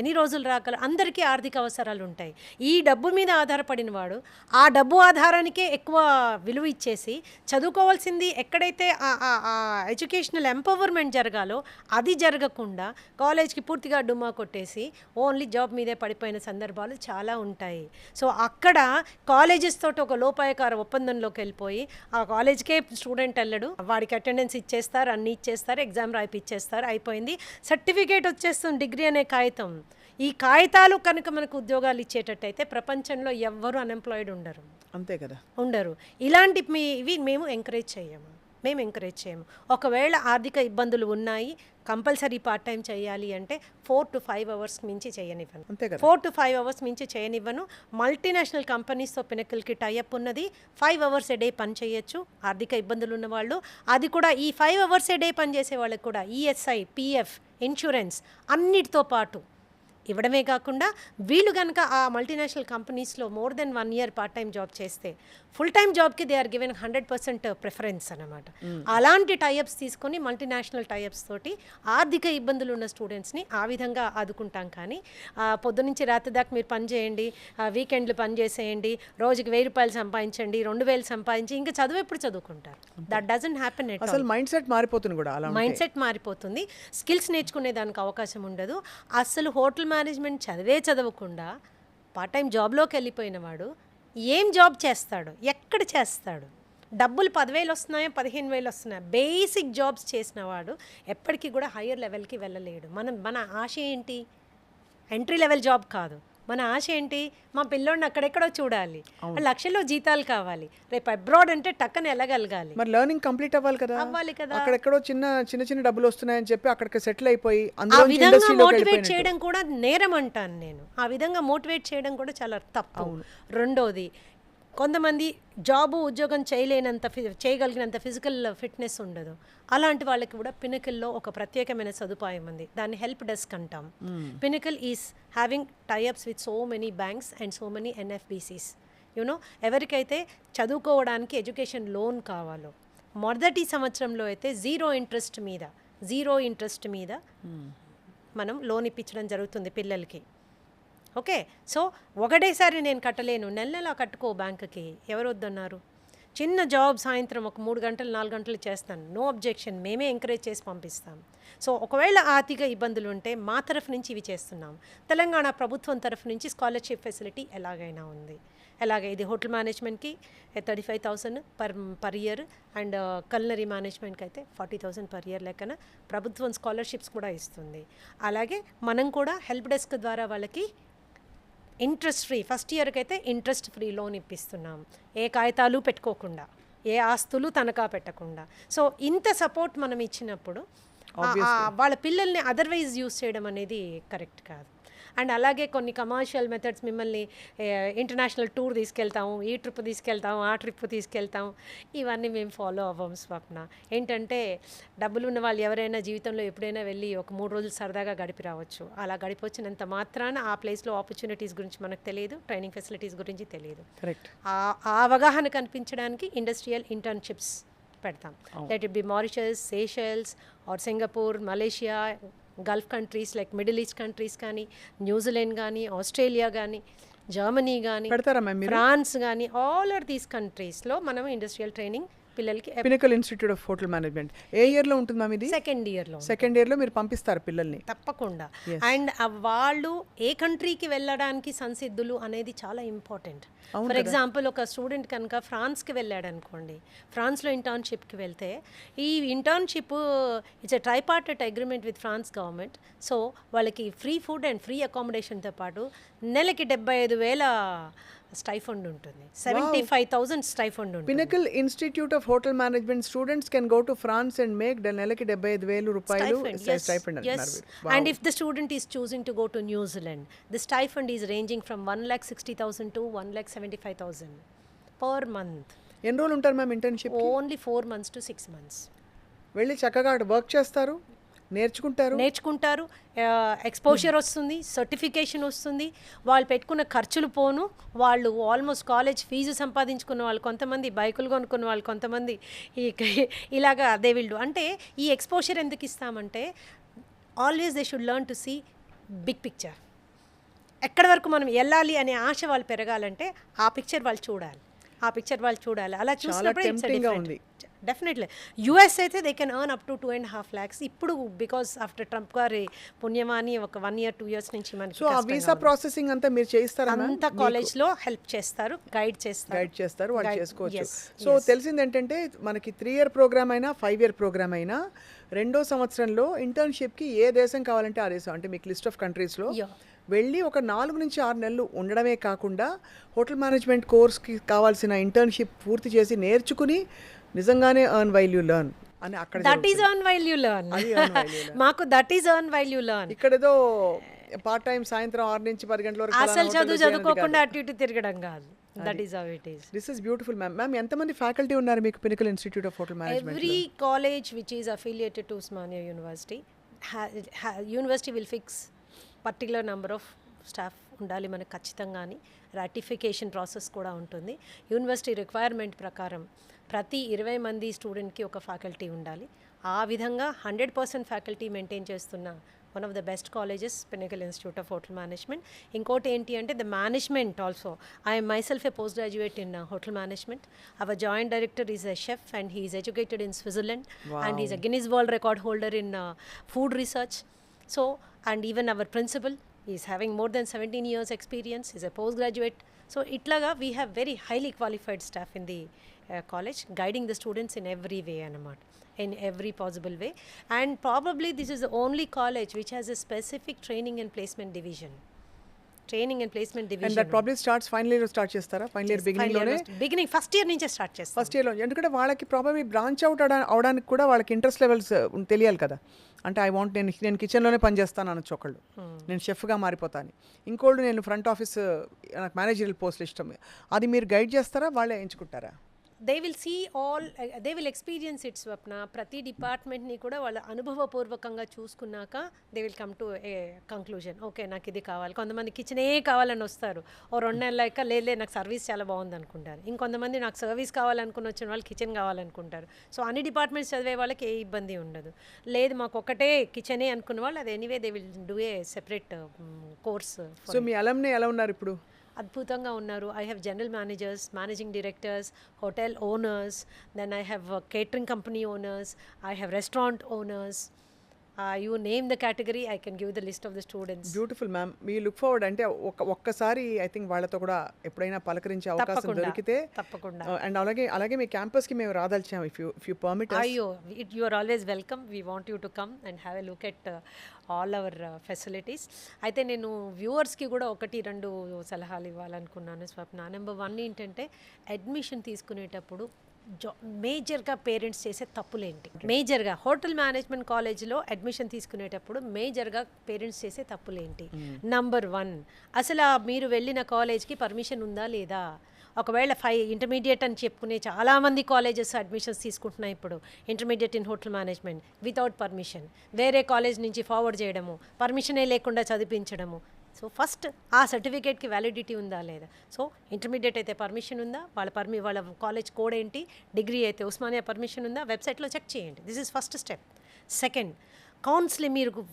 ఎన్ని రోజులు రాగల? అందరికీ ఆర్థిక అవసరాలు ఉంటాయి. ఈ డబ్బు మీద ఆధారపడిన వాడు ఆ డబ్బు ఆధారానికే ఎక్కువ విలువ ఇచ్చేసి చదువుకోవాల్సింది ఎక్కడైతే ఎడ్యుకేషనల్ ఎంపవర్మెంట్ జరగాలో అది జరగకుండా కాలేజ్కి పూర్తిగా డుమ్మా కొట్టేసి ఓన్లీ జాబ్ మీదే పడిపోయిన సందర్భాలు చాలా ఉంటాయి. సో అక్కడ కాలేజెస్ తోటి ఒక లోపాయకార ఒప్పందంలోకి వెళ్ళిపోయి ఆ కాలేజ్కే స్టూడెంట్ వెళ్ళడు, వాడికి అటెండెన్స్ ఇచ్చేస్తారు, అన్నీ ఇచ్చేస్తారు, ఎగ్జామ్ రాయిపిచ్చేస్తారు, అయిపోయింది, సర్టిఫికేట్ వచ్చేస్తుంది, డిగ్రీ అనే కాగితం. ఈ కాగితాలు కనుక మనకు ఉద్యోగాలు ఇచ్చేటట్టయితే ప్రపంచంలో ఎవ్వరూ అన్ఎంప్లాయిడ్ ఉండరు. అంతే కదా. ఉండరు. ఇలాంటి ఇవి మేము ఎంకరేజ్ చేయము. ఒకవేళ ఆర్థిక ఇబ్బందులు ఉన్నాయి, కంపల్సరీ పార్ట్ టైం చేయాలి అంటే 4 to 5 hours మించి చేయనివ్వను. అంతే కదా. 4 to 5 hours మించి చేయనివ్వను. మల్టీనేషనల్ కంపెనీస్తో పినకల్కి టైఅప్ ఉన్నది. 5 hours a day పని చేయొచ్చు ఆర్థిక ఇబ్బందులు ఉన్నవాళ్ళు. అది కూడా ఈ 5 hours a day పని చేసే వాళ్ళకి కూడా ఈఎస్ఐ, పిఎఫ్, ఇన్సూరెన్స్ అన్నిటితో పాటు ఇవ్వడమే కాకుండా వీళ్ళు కనుక ఆ మల్టీనేషనల్ కంపెనీస్లో more than 1 year part time job చేస్తే ఫుల్ టైం జాబ్కి దే ఆర్ గివెన్ 100% ప్రిఫరెన్స్ అనమాట. అలాంటి టైఅప్స్ తీసుకొని మల్టీనేషనల్ టైఅప్స్ తోటి ఆర్థిక ఇబ్బందులు ఉన్న స్టూడెంట్స్ని ఆ విధంగా ఆదుకుంటాం. కానీ పొద్దు నుంచి రాత్రి దాకా మీరు పని చేయండి, వీకెండ్లు పని చేసేయండి, రోజుకి 1000 రూపాయలు సంపాదించండి, 2000 సంపాదించి ఇంకా చదువు ఎప్పుడు చదువుకుంటారు? That doesn't happen at all. అసలు మైండ్ సెట్ మారిపోతుంది కూడా. అలా మైండ్ సెట్ మారిపోతుంది. స్కిల్స్ నేర్చుకునే దానికి అవకాశం ఉండదు. అసలు హోటల్ మేనేజ్మెంట్ చదవకుండా పార్ట్ టైం జాబ్లోకి వెళ్ళిపోయిన వాడు ఏం జాబ్ చేస్తాడు? ఎక్కడ చేస్తాడు? డబ్బులు 10,000 వస్తున్నాయో 15,000 వస్తున్నాయో బేసిక్ జాబ్స్ చేసిన వాడు ఎప్పటికీ కూడా హయ్యర్ లెవెల్కి వెళ్ళలేడు. మన ఆశ ఏంటి? ఎంట్రీ లెవెల్ జాబ్ కాదు. మన ఆశ ఏంటి? మా పిల్లోడిని అక్కడెక్కడో చూడాలి, లక్షల్లో జీతాలు కావాలి, రేపు అబ్రాడ్ అంటే టక్కన వెళ్ళగలగాలి. మరి లెర్నింగ్ కంప్లీట్ అవ్వాలి కదా. అక్కడెక్కడో చిన్న డబ్బులు వస్తున్నాయని చెప్పి అక్కడికి సెటిల్ అయిపోయి ఆ విధంగా మోటివేట్ చేయడం కూడా నేరం అంటాను నేను. ఆ విధంగా మోటివేట్ చేయడం కూడా చాలా తప్పు. రెండోది, కొంతమంది ఉద్యోగం చేయగలిగినంత ఫిజికల్ ఫిట్నెస్ ఉండదు. అలాంటి వాళ్ళకి కూడా పినకల్లో ఒక ప్రత్యేకమైన సదుపాయం ఉంది, దాన్ని హెల్ప్ డెస్క్ అంటాం. Pinnacle is having tie ups with so many banks and so many NFBCs. You know, ఎవరికైతే చదువుకోవడానికి ఎడ్యుకేషన్ లోన్ కావాలో మొదటి సంవత్సరంలో అయితే జీరో ఇంట్రెస్ట్ మీద మనం లోన్ ఇప్పించడం జరుగుతుంది పిల్లలకి. ఓకే, సో ఒకటేసారి నేను కట్టలేను, నెల కట్టుకో బ్యాంకుకి, ఎవరు వద్దన్నారు? చిన్న జాబ్ సాయంత్రం ఒక 3 గంటలు 4 గంటలు చేస్తాను, నో అబ్జెక్షన్, మేమే ఎంకరేజ్ చేసి పంపిస్తాం. సో ఒకవేళ ఆర్థిక ఇబ్బందులు ఉంటే మా తరఫు నుంచి ఇవి చేస్తున్నాం. తెలంగాణ ప్రభుత్వం తరఫు నుంచి స్కాలర్షిప్ ఫెసిలిటీ ఎలాగైనా ఉంది. ఇది హోటల్ మేనేజ్మెంట్కి 35,000 పర్ ఇయర్ అండ్ కల్నరీ మేనేజ్మెంట్కి అయితే 40,000 పర్ ఇయర్ లెక్కన ప్రభుత్వం స్కాలర్షిప్స్ కూడా ఇస్తుంది. అలాగే మనం కూడా హెల్ప్ డెస్క్ ద్వారా వాళ్ళకి ఇంట్రెస్ట్ ఫ్రీ, ఫస్ట్ ఇయర్కి అయితే ఇంట్రెస్ట్ ఫ్రీ లోన్ ఇప్పిస్తున్నాం, ఏ కాగితాలు పెట్టుకోకుండా, ఏ ఆస్తులు తనఖా పెట్టకుండా. సో ఇంత సపోర్ట్ మనం ఇచ్చినప్పుడు వాళ్ళ పిల్లల్ని అదర్వైజ్ యూస్ చేయడం అనేది కరెక్ట్ కాదు. అండ్ అలాగే కొన్ని కమర్షియల్ మెథడ్స్ మిమ్మల్ని ఇంటర్నేషనల్ టూర్ తీసుకెళ్తాము, ఈ ట్రిప్ తీసుకెళ్తాము, ఆ ట్రిప్ తీసుకెళ్తాము, ఇవన్నీ మేము ఫాలో అవ్వము స్వప్న. ఏంటంటే డబ్బులు ఉన్న వాళ్ళు ఎవరైనా జీవితంలో ఎప్పుడైనా వెళ్ళి ఒక 3 రోజులు సరదాగా గడిపి రావచ్చు. అలా గడిపొచ్చినంత మాత్రాన ఆ ప్లేస్లో ఆపర్చునిటీస్ గురించి మనకు తెలియదు, ట్రైనింగ్ ఫెసిలిటీస్ గురించి తెలియదు. కరెక్ట్. ఆ అవగాహన కనిపించడానికి ఇండస్ట్రియల్ ఇంటర్న్షిప్స్ పెడతాం. Let it be Mauritius, Seychelles or Singapore, Malaysia, Gulf countries like Middle East countries కానీ, న్యూజిలాండ్ కానీ, ఆస్ట్రేలియా కానీ, జర్మనీ కానీ, పెడతారా మ్యామ్ మీరు? ఫ్రాన్స్ కానీ, ఆల్ ఆర్ దీస్ కంట్రీస్లో మనం ఇండస్ట్రియల్ ట్రైనింగ్ పిల్లలకి Pinnacle institute of hotel management a ఇయర్లో ఉంటుంది మ్యామ్ ఇది? సెకండ్ ఇయర్లో. సెకండ్ ఇయర్లో మీరు పంపిస్తారు పిల్లల్ని? తప్పకుండా. అండ్ వాళ్ళు ఏ కంట్రీకి వెళ్ళడానికి సంసిద్ధులు అనేది చాలా ఇంపార్టెంట్. ఫర్ ఎగ్జాంపుల్ ఒక స్టూడెంట్ కనుక ఫ్రాన్స్కి వెళ్ళాడు అనుకోండి, ఫ్రాన్స్లో ఇంటర్న్షిప్కి వెళ్తే ఈ internship it's a tripartite agreement with France government. So వాళ్ళకి ఫ్రీ ఫుడ్ అండ్ ఫ్రీ అకామిడేషన్తో పాటు నెలకి 75,000 స్టైఫండ్ ఉంటుంది, 75,000 స్టైఫండ్ ఉంటుంది. Pinnacle institute of hotel management students can go to France and make నెలకి 75,000 రూపాయలు stipend. And if the student is choosing to go to New Zealand, the stipend is ranging from 1,60,000 to 1,75,000 per month. ఎన్ని రోజులు ఉంటారు ma'am internship? Only 4 months to 6 months. వెళ్ళి చక్కగా work చేస్తారు, నేర్చుకుంటారు, exposure వస్తుంది, సర్టిఫికేషన్ వస్తుంది, వాళ్ళు పెట్టుకున్న ఖర్చులు పోను, వాళ్ళు ఆల్మోస్ట్ కాలేజ్ ఫీజు సంపాదించుకున్న వాళ్ళు కొంతమంది, బైకులు కొనుక్కున్న వాళ్ళు కొంతమంది, ఇలాగా దే విల్ డూ. అంటే ఈ ఎక్స్పోజర్ ఎందుకు ఇస్తామంటే always they should learn to see big picture. ఎక్కడి వరకు మనం వెళ్ళాలి అనే ఆశ వాళ్ళు పెరగాలంటే ఆ పిక్చర్ వాళ్ళు చూడాలి. అలా చూసినప్పుడు డెఫినెట్లీ యూఎస్ అయితే they can earn up to 2.5 lakhs. ఇప్పుడు బికాస్ ఆఫ్టర్ ట్రంప్ గారి పుణ్యమాని ఒక 1 year 2 years నుంచి మనకి సో ఆ వీసా ప్రాసెసింగ్ అంతా మీరు చేస్తారా? అంతా కాలేజ్లో హెల్ప్ చేస్తారు, గైడ్ చేస్తారు, వాళ్ళు చేసుకోవచ్చు. సో తెలిసింది ఏంటంటే మనకి 3 year ప్రోగ్రామ్ అయినా 5 year ప్రోగ్రామ్ అయినా 2వ సంవత్సరంలో ఇంటర్న్షిప్కి ఏ దేశం కావాలంటే ఆ దేశం, అంటే మీకు లిస్ట్ ఆఫ్ కంట్రీస్లో వెళ్ళి ఒక 4 నుంచి 6 నెలలు ఉండడమే కాకుండా హోటల్ మేనేజ్మెంట్ కోర్స్కి కావాల్సిన ఇంటర్న్షిప్ పూర్తి చేసి నేర్చుకుని నిజంగానే ఎర్న్ వైల్ యూ లెర్న్ అని అక్కడ that is earn while you learn. మాకు that is earn while you learn. ఇక్కడ ఏదో పార్ట్ టైం సాయంత్రం 6 నుంచి 10 గంటల వరకు అసలు చదువుకోకుండా అటు ఇటు తిరగడం కాదు. That is how it is. This is beautiful ma'am. Ma'am ఎంతమంది ఫ్యాకల్టీ ఉన్నారు మీకు pinnacle institute of hotel management? Every college which is affiliated to Osmania university, university will fix particular number of staff ఉండాలి మనకు ఖచ్చితంగా. రాటిఫికేషన్ ప్రాసెస్ కూడా ఉంటుంది. University requirement ప్రకారం ప్రతి 20 మంది స్టూడెంట్కి ఒక ఫ్యాకల్టీ ఉండాలి. ఆ విధంగా 100% ఫ్యాకల్టీ మెయింటైన్ చేస్తున్న one of the best colleges Pinnacle institute of hotel management. ఇంకోటి ఏంటి అంటే the management also. I'm myself a post graduate in hotel management. Our joint director is a chef and he is educated in Switzerland and he is a Guinness world record holder in food research. So and even our principal is having more than 17 years experience, is a postgraduate. So itlaga we have very highly qualified staff in the college guiding the students in every way anamata, in every possible way. And probably this is the only college which has a specific training and placement division. And that probably starts final year start chestara? Final year beginning first year nunche start chestam. First ఇయర్లో ఎందుకంటే వాళ్ళకి probably branch out అవడానికి కూడా వాళ్ళకి interest levels తెలియాలి కదా. అంటే నేను కిచెన్లోనే పనిచేస్తాను అనొచ్చు ఒకళ్ళు, నేను షెఫ్గా మారిపోతాను. ఇంకోళ్ళు నేను ఫ్రంట్ ఆఫీస్ నాకు మేనేజరియల్ పోస్టులు ఇష్టం. అది మీరు గైడ్ చేస్తారా, వాళ్ళే ఎంచుకుంటారా? They will see all, they will experience it Swapna. ప్రతి డిపార్ట్మెంట్ని కూడా వాళ్ళ అనుభవపూర్వకంగా చూసుకున్నాక they will come to a conclusion. Okay నాకు ఇది కావాలి. కొంతమంది కిచెనే కావాలని వస్తారు, ఓ 2 నెలలు అయ్యాక లేదు నాకు సర్వీస్ చాలా బాగుంది అనుకుంటారు. ఇంకొంతమంది నాకు సర్వీస్ కావాలనుకుని వచ్చిన వాళ్ళు కిచెన్ కావాలనుకుంటారు. సో అన్ని డిపార్ట్మెంట్స్ చదివే వాళ్ళకి ఏ ఇబ్బంది ఉండదు. లేదు మాకు ఒకటే కిచెనే అనుకున్న వాళ్ళు అది anyway they will do a separate course. So మీ అలమ్ని ఎలా ఉన్నారు ఇప్పుడు? అద్భుతంగా ఉన్నారు. I have general managers, managing directors, hotel owners, then I have catering company owners, I have restaurant owners. You name the category, I can give the list of the students. Beautiful ma'am. మీ look forward అంటే ఒక్కసారి I think వాళ్ళతో కూడా ఎప్పుడైనా పలకరించే అవకాశం దొరికితే తప్పకుండా. అండ్ అలాగే మీ క్యాంపస్కి మేము రాదలిచాం. If you permit. అయ్యో you are always welcome. We want you to come and have a look at all our facilities. అయితే నేను వ్యూవర్స్కి కూడా 1-2 సలహాలు ఇవ్వాలనుకున్నాను స్వప్న. నెంబర్ 1 ఏంటంటే అడ్మిషన్ తీసుకునేటప్పుడు మేజర్గా పేరెంట్స్ చేసే తప్పులేంటి? మేజర్గా హోటల్ మేనేజ్మెంట్ కాలేజ్లో అడ్మిషన్ తీసుకునేటప్పుడు మేజర్గా పేరెంట్స్ చేసే తప్పులేంటి? నంబర్ 1, అసలు మీరు వెళ్ళిన కాలేజ్కి పర్మిషన్ ఉందా లేదా? ఒకవేళ ఇంటర్మీడియట్ అని చెప్పుకునే చాలామంది కాలేజెస్ అడ్మిషన్స్ తీసుకుంటున్నాయి ఇప్పుడు, intermediate in hotel management without permission, వేరే కాలేజ్ నుంచి ఫార్వర్డ్ చేయడము, పర్మిషనే లేకుండా చదివించడము. సో ఫస్ట్ ఆ సర్టిఫికేట్కి వ్యాలిడిటీ ఉందా లేదా? సో ఇంటర్మీడియట్ అయితే పర్మిషన్ ఉందా, వాళ్ళ కాలేజ్ కోడ్ ఏంటి, డిగ్రీ అయితే ఉస్మానియా పర్మిషన్ ఉందా, వెబ్సైట్లో చెక్ చేయండి. This is first step. Second, counselling మీరు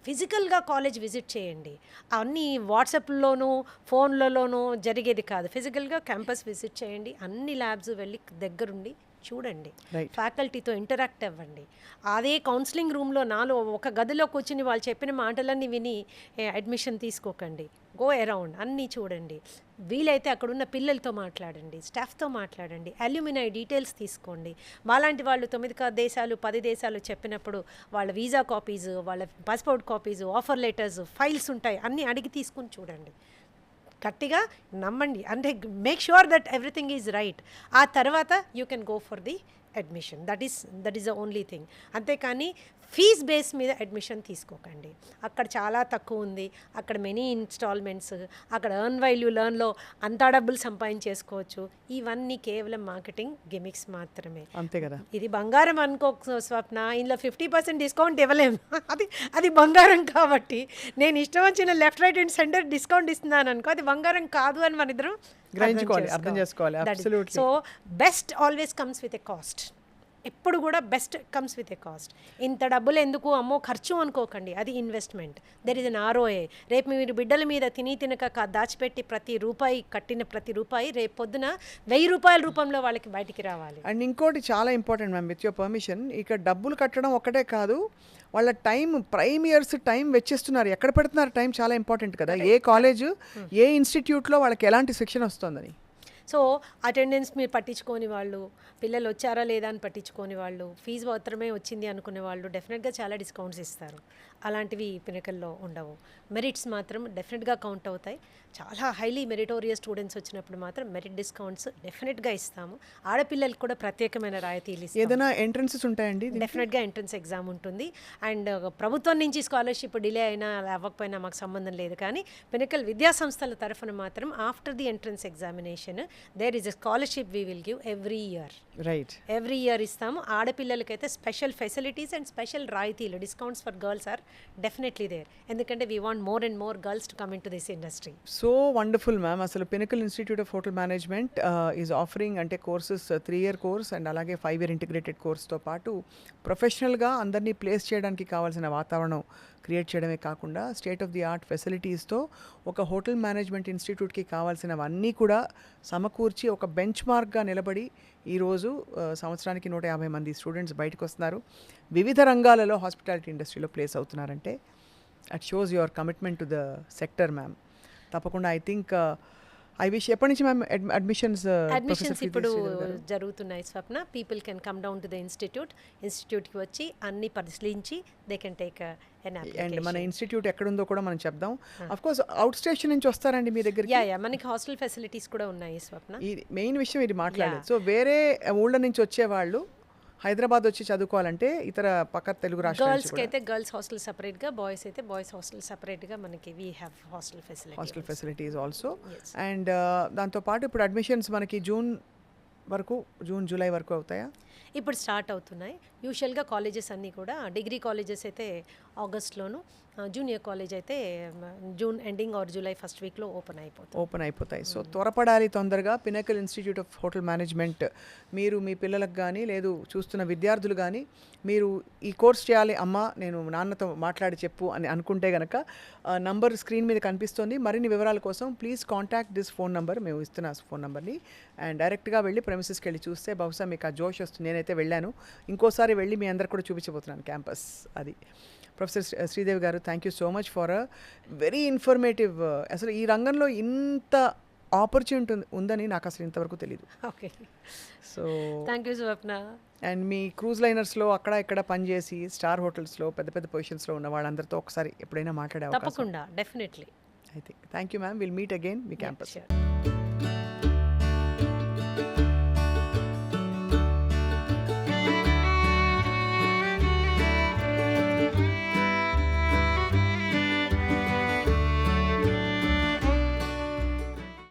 ఫిజికల్గా కాలేజ్ విజిట్ చేయండి. అన్నీ వాట్సాప్లోనూ ఫోన్లలోనూ జరిగేది కాదు. ఫిజికల్గా క్యాంపస్ విజిట్ చేయండి, అన్ని ల్యాబ్స్ వెళ్ళి దగ్గరుండి చూడండి, ఫ్యాకల్టీతో ఇంటరాక్ట్ అవ్వండి. అదే కౌన్సిలింగ్ రూమ్లో ఒక గదిలో కూర్చుని వాళ్ళు చెప్పిన మాటలన్నీ విని అడ్మిషన్ తీసుకోకండి. గో అరౌండ్ అన్నీ చూడండి. వీలైతే అక్కడున్న పిల్లలతో మాట్లాడండి, స్టాఫ్తో మాట్లాడండి, అల్యూమినై డీటెయిల్స్ తీసుకోండి. మాలాంటి వాళ్ళు 9 దేశాలు 10 దేశాలు చెప్పినప్పుడు వాళ్ళ వీసా కాపీస్, వాళ్ళ passport copies, offer letters, files ఉంటాయి, అన్నీ అడిగి తీసుకుని చూడండి. గట్టిగా నమ్మండి, అంటే make sure that everything is right. ఆ తర్వాత you can go for the admission. That is the only thing. అంతేకాని ఫీజ్ బేస్ మీద అడ్మిషన్ తీసుకోకండి. అక్కడ చాలా తక్కువ ఉంది, అక్కడ మెనీ ఇన్స్టాల్మెంట్స్, అక్కడ ఎర్న్ వైల్ యూ లెర్న్లో అంతా డబ్బులు సంపాదించేసుకోవచ్చు. ఇవన్నీ కేవలం మార్కెటింగ్ గిమిక్స్ మాత్రమే. అంతే కదా. ఇది బంగారం అనుకో స్వప్న, ఇందులో 50% డిస్కౌంట్ ఇవ్వలేము. అది బంగారం కాబట్టి నేను ఇష్టం వచ్చిన left right and centre discount ఇస్తున్నాను అనుకో, అది బంగారం కాదు అని మన ఇద్దరం అర్థం చేసుకోవాలి. So best always comes with a cost. ఎప్పుడు కూడా best comes with a cost. ఇంత డబ్బులు ఎందుకు అమ్మో ఖర్చు అనుకోకండి, అది investment. There is an ROI. రేపు మీరు బిడ్డల మీద తినక దాచిపెట్టి ప్రతి రూపాయి కట్టిన ప్రతి రూపాయి రేపు పొద్దున 1000 రూపాయల రూపంలో వాళ్ళకి బయటికి రావాలి. అండ్ ఇంకోటి చాలా important ma'am, with your permission, ఇక డబ్బులు కట్టడం ఒకటే కాదు, వాళ్ళ టైం, ప్రైమ్ ఇయర్స్ టైం వెచ్చిస్తున్నారు, ఎక్కడ పెడుతున్నారు టైం చాలా ఇంపార్టెంట్ కదా. ఏ కాలేజ్, ఏ ఇన్స్టిట్యూట్లో వాళ్ళకి ఎలాంటి శిక్షణ వస్తుందని. సో అటెండెన్స్ మీరు పట్టించుకోని వాళ్ళు, పిల్లలు వచ్చారా లేదా అని పట్టించుకోని వాళ్ళు, ఫీజు మాత్రమే వచ్చింది అనుకునే వాళ్ళు డెఫినెట్గా చాలా డిస్కౌంట్స్ ఇస్తారు. అలాంటివి పినకల్లో ఉండవు. మెరిట్స్ మాత్రం డెఫినెట్గా కౌంట్ అవుతాయి. చాలా హైలీ మెరిటోరియస్ స్టూడెంట్స్ వచ్చినప్పుడు మాత్రం మెరిట్ డిస్కౌంట్స్ డెఫినెట్గా ఇస్తాము. ఆడపిల్లలకు కూడా ప్రత్యేకమైన రాయితీలు ఇస్తాము. ఏదైనా ఎంట్రన్సెస్ ఉంటాయండి? డెఫినెట్గా ఎంట్రన్స్ ఎగ్జామ్ ఉంటుంది. అండ్ ప్రభుత్వం నుంచి స్కాలర్షిప్ డిలే అయినా అవ్వకపోయినా మాకు సంబంధం లేదు. కానీ పినకల్ విద్యా సంస్థల తరఫున మాత్రం after the entrance examination there is a scholarship we will give every year. Right, every year ఇస్తాము. ఆడపిల్లలకైతే స్పెషల్ ఫెసిలిటీస్ అండ్ స్పెషల్ రాయితీలు, discounts for girls are definitely there. ఎందుకంటే we want more and more girls to come into this industry. So wonderful ma'am. అసలు Pinnacle institute of hotel management is offering అంటే courses 3-year course and అలాగే 5-year integrated కోర్స్తో పాటు ప్రొఫెషనల్గా అందరినీ place చేయడానికి కావాల్సిన వాతావరణం క్రియేట్ చేయడమే కాకుండా స్టేట్ ఆఫ్ ది ఆర్ట్ ఫెసిలిటీస్తో ఒక హోటల్ మేనేజ్మెంట్ ఇన్స్టిట్యూట్కి కావాల్సినవన్నీ కూడా సమకూర్చి ఒక బెంచ్ మార్క్గా నిలబడి ఈరోజు సంవత్సరానికి 150 మంది స్టూడెంట్స్ బయటకు వస్తున్నారు, వివిధ రంగాలలో హాస్పిటాలిటీ ఇండస్ట్రీలో ప్లేస్ అవుతున్నారంటే it shows your commitment to the sector ma'am. తప్పకుండా ఐ థింక్ ఐ విష్. ఎప్పటి నుంచి మ్యామ్ అడ్మిషన్స్ ఇప్పుడు జరుగుతున్నాయి Swapna. People can come down to the ఇన్స్టిట్యూట్కి వచ్చి అన్ని పరిశీలించి దే కెన్ టేక్ అండ్ మన ఇన్స్టిట్యూట్ ఎక్కడుందో కూడా మనం చెప్దాం. అఫ్ కోర్స్ అవుట్ స్టేషన్ నుంచి వస్తారండి మీ దగ్గర? మనకి హాస్టల్ ఫెసిలిటీస్ కూడా ఉన్నాయి స్వప్న. ఈ మెయిన్ విషయం ఇది మాట్లాడలేదు. సో వేరే ఊళ్ళ నుంచి వచ్చేవాళ్ళు హైదరాబాద్ వచ్చి చదువుకోవాలంటే ఇతర పక్క తెలుగు రాష్ట్రాలు గర్ల్స్కి అయితే గర్ల్స్ హాస్టల్ సపరేట్గా, బాయ్స్ అయితే బాయ్స్ హాస్టల్ సపరేట్గా మనకి we have hostel facilities also. And దాంతోపాటు ఇప్పుడు అడ్మిషన్స్ మనకి జూన్, జూలై వరకు అవుతాయా? ఇప్పుడు స్టార్ట్ అవుతున్నాయి. యూజువల్గా కాలేజెస్ అన్నీ కూడా, డిగ్రీ కాలేజెస్ అయితే ఆగస్ట్లోను, జూనియర్ కాలేజ్ అయితే June ending or July first వీక్లో ఓపెన్ అయిపోతాయి. సో త్వరపడాలి తొందరగా. Pinnacle institute of hotel management మీరు మీ పిల్లలకు కానీ లేదు చూస్తున్న విద్యార్థులు కానీ మీరు ఈ కోర్స్ చేయాలి అమ్మా, నేను నాన్నతో మాట్లాడి చెప్పు అని అనుకుంటే కనుక నంబర్ స్క్రీన్ మీద కనిపిస్తుంది. మరిన్ని వివరాల కోసం please contact this phone number, మేము ఇస్తున్న ఫోన్ నెంబర్ని. అండ్ డైరెక్ట్గా వెళ్ళి ప్రెమిసెస్కి వెళ్ళి చూస్తే బహుశా మీకు ఆ జోష్ వస్తుంది. నేనైతే వెళ్ళాను, ఇంకోసారి వెళ్ళి మీ అందరు కూడా చూపించబోతున్నాను క్యాంపస్. అది ప్రొఫెసర్ శ్రీదేవి గారు, thank you so much for a very informative. అసలు ఈ రంగంలో ఇంత ఆపర్చునిటీ ఉందని నాకు అసలు ఇంతవరకు తెలియదు. Okay, so thank you Swapna. And మీ క్రూజ్ లైనర్స్లో అక్కడ ఇక్కడ పనిచేసి స్టార్ హోటల్స్లో పెద్ద పెద్ద పొజిషన్స్లో ఉన్న వాళ్ళందరితో ఒకసారి ఎప్పుడైనా మాట్లాడే అవకాశం తప్పకుండా, డెఫినెట్లీ. అయితే thank you ma'am. Will meet again me campus.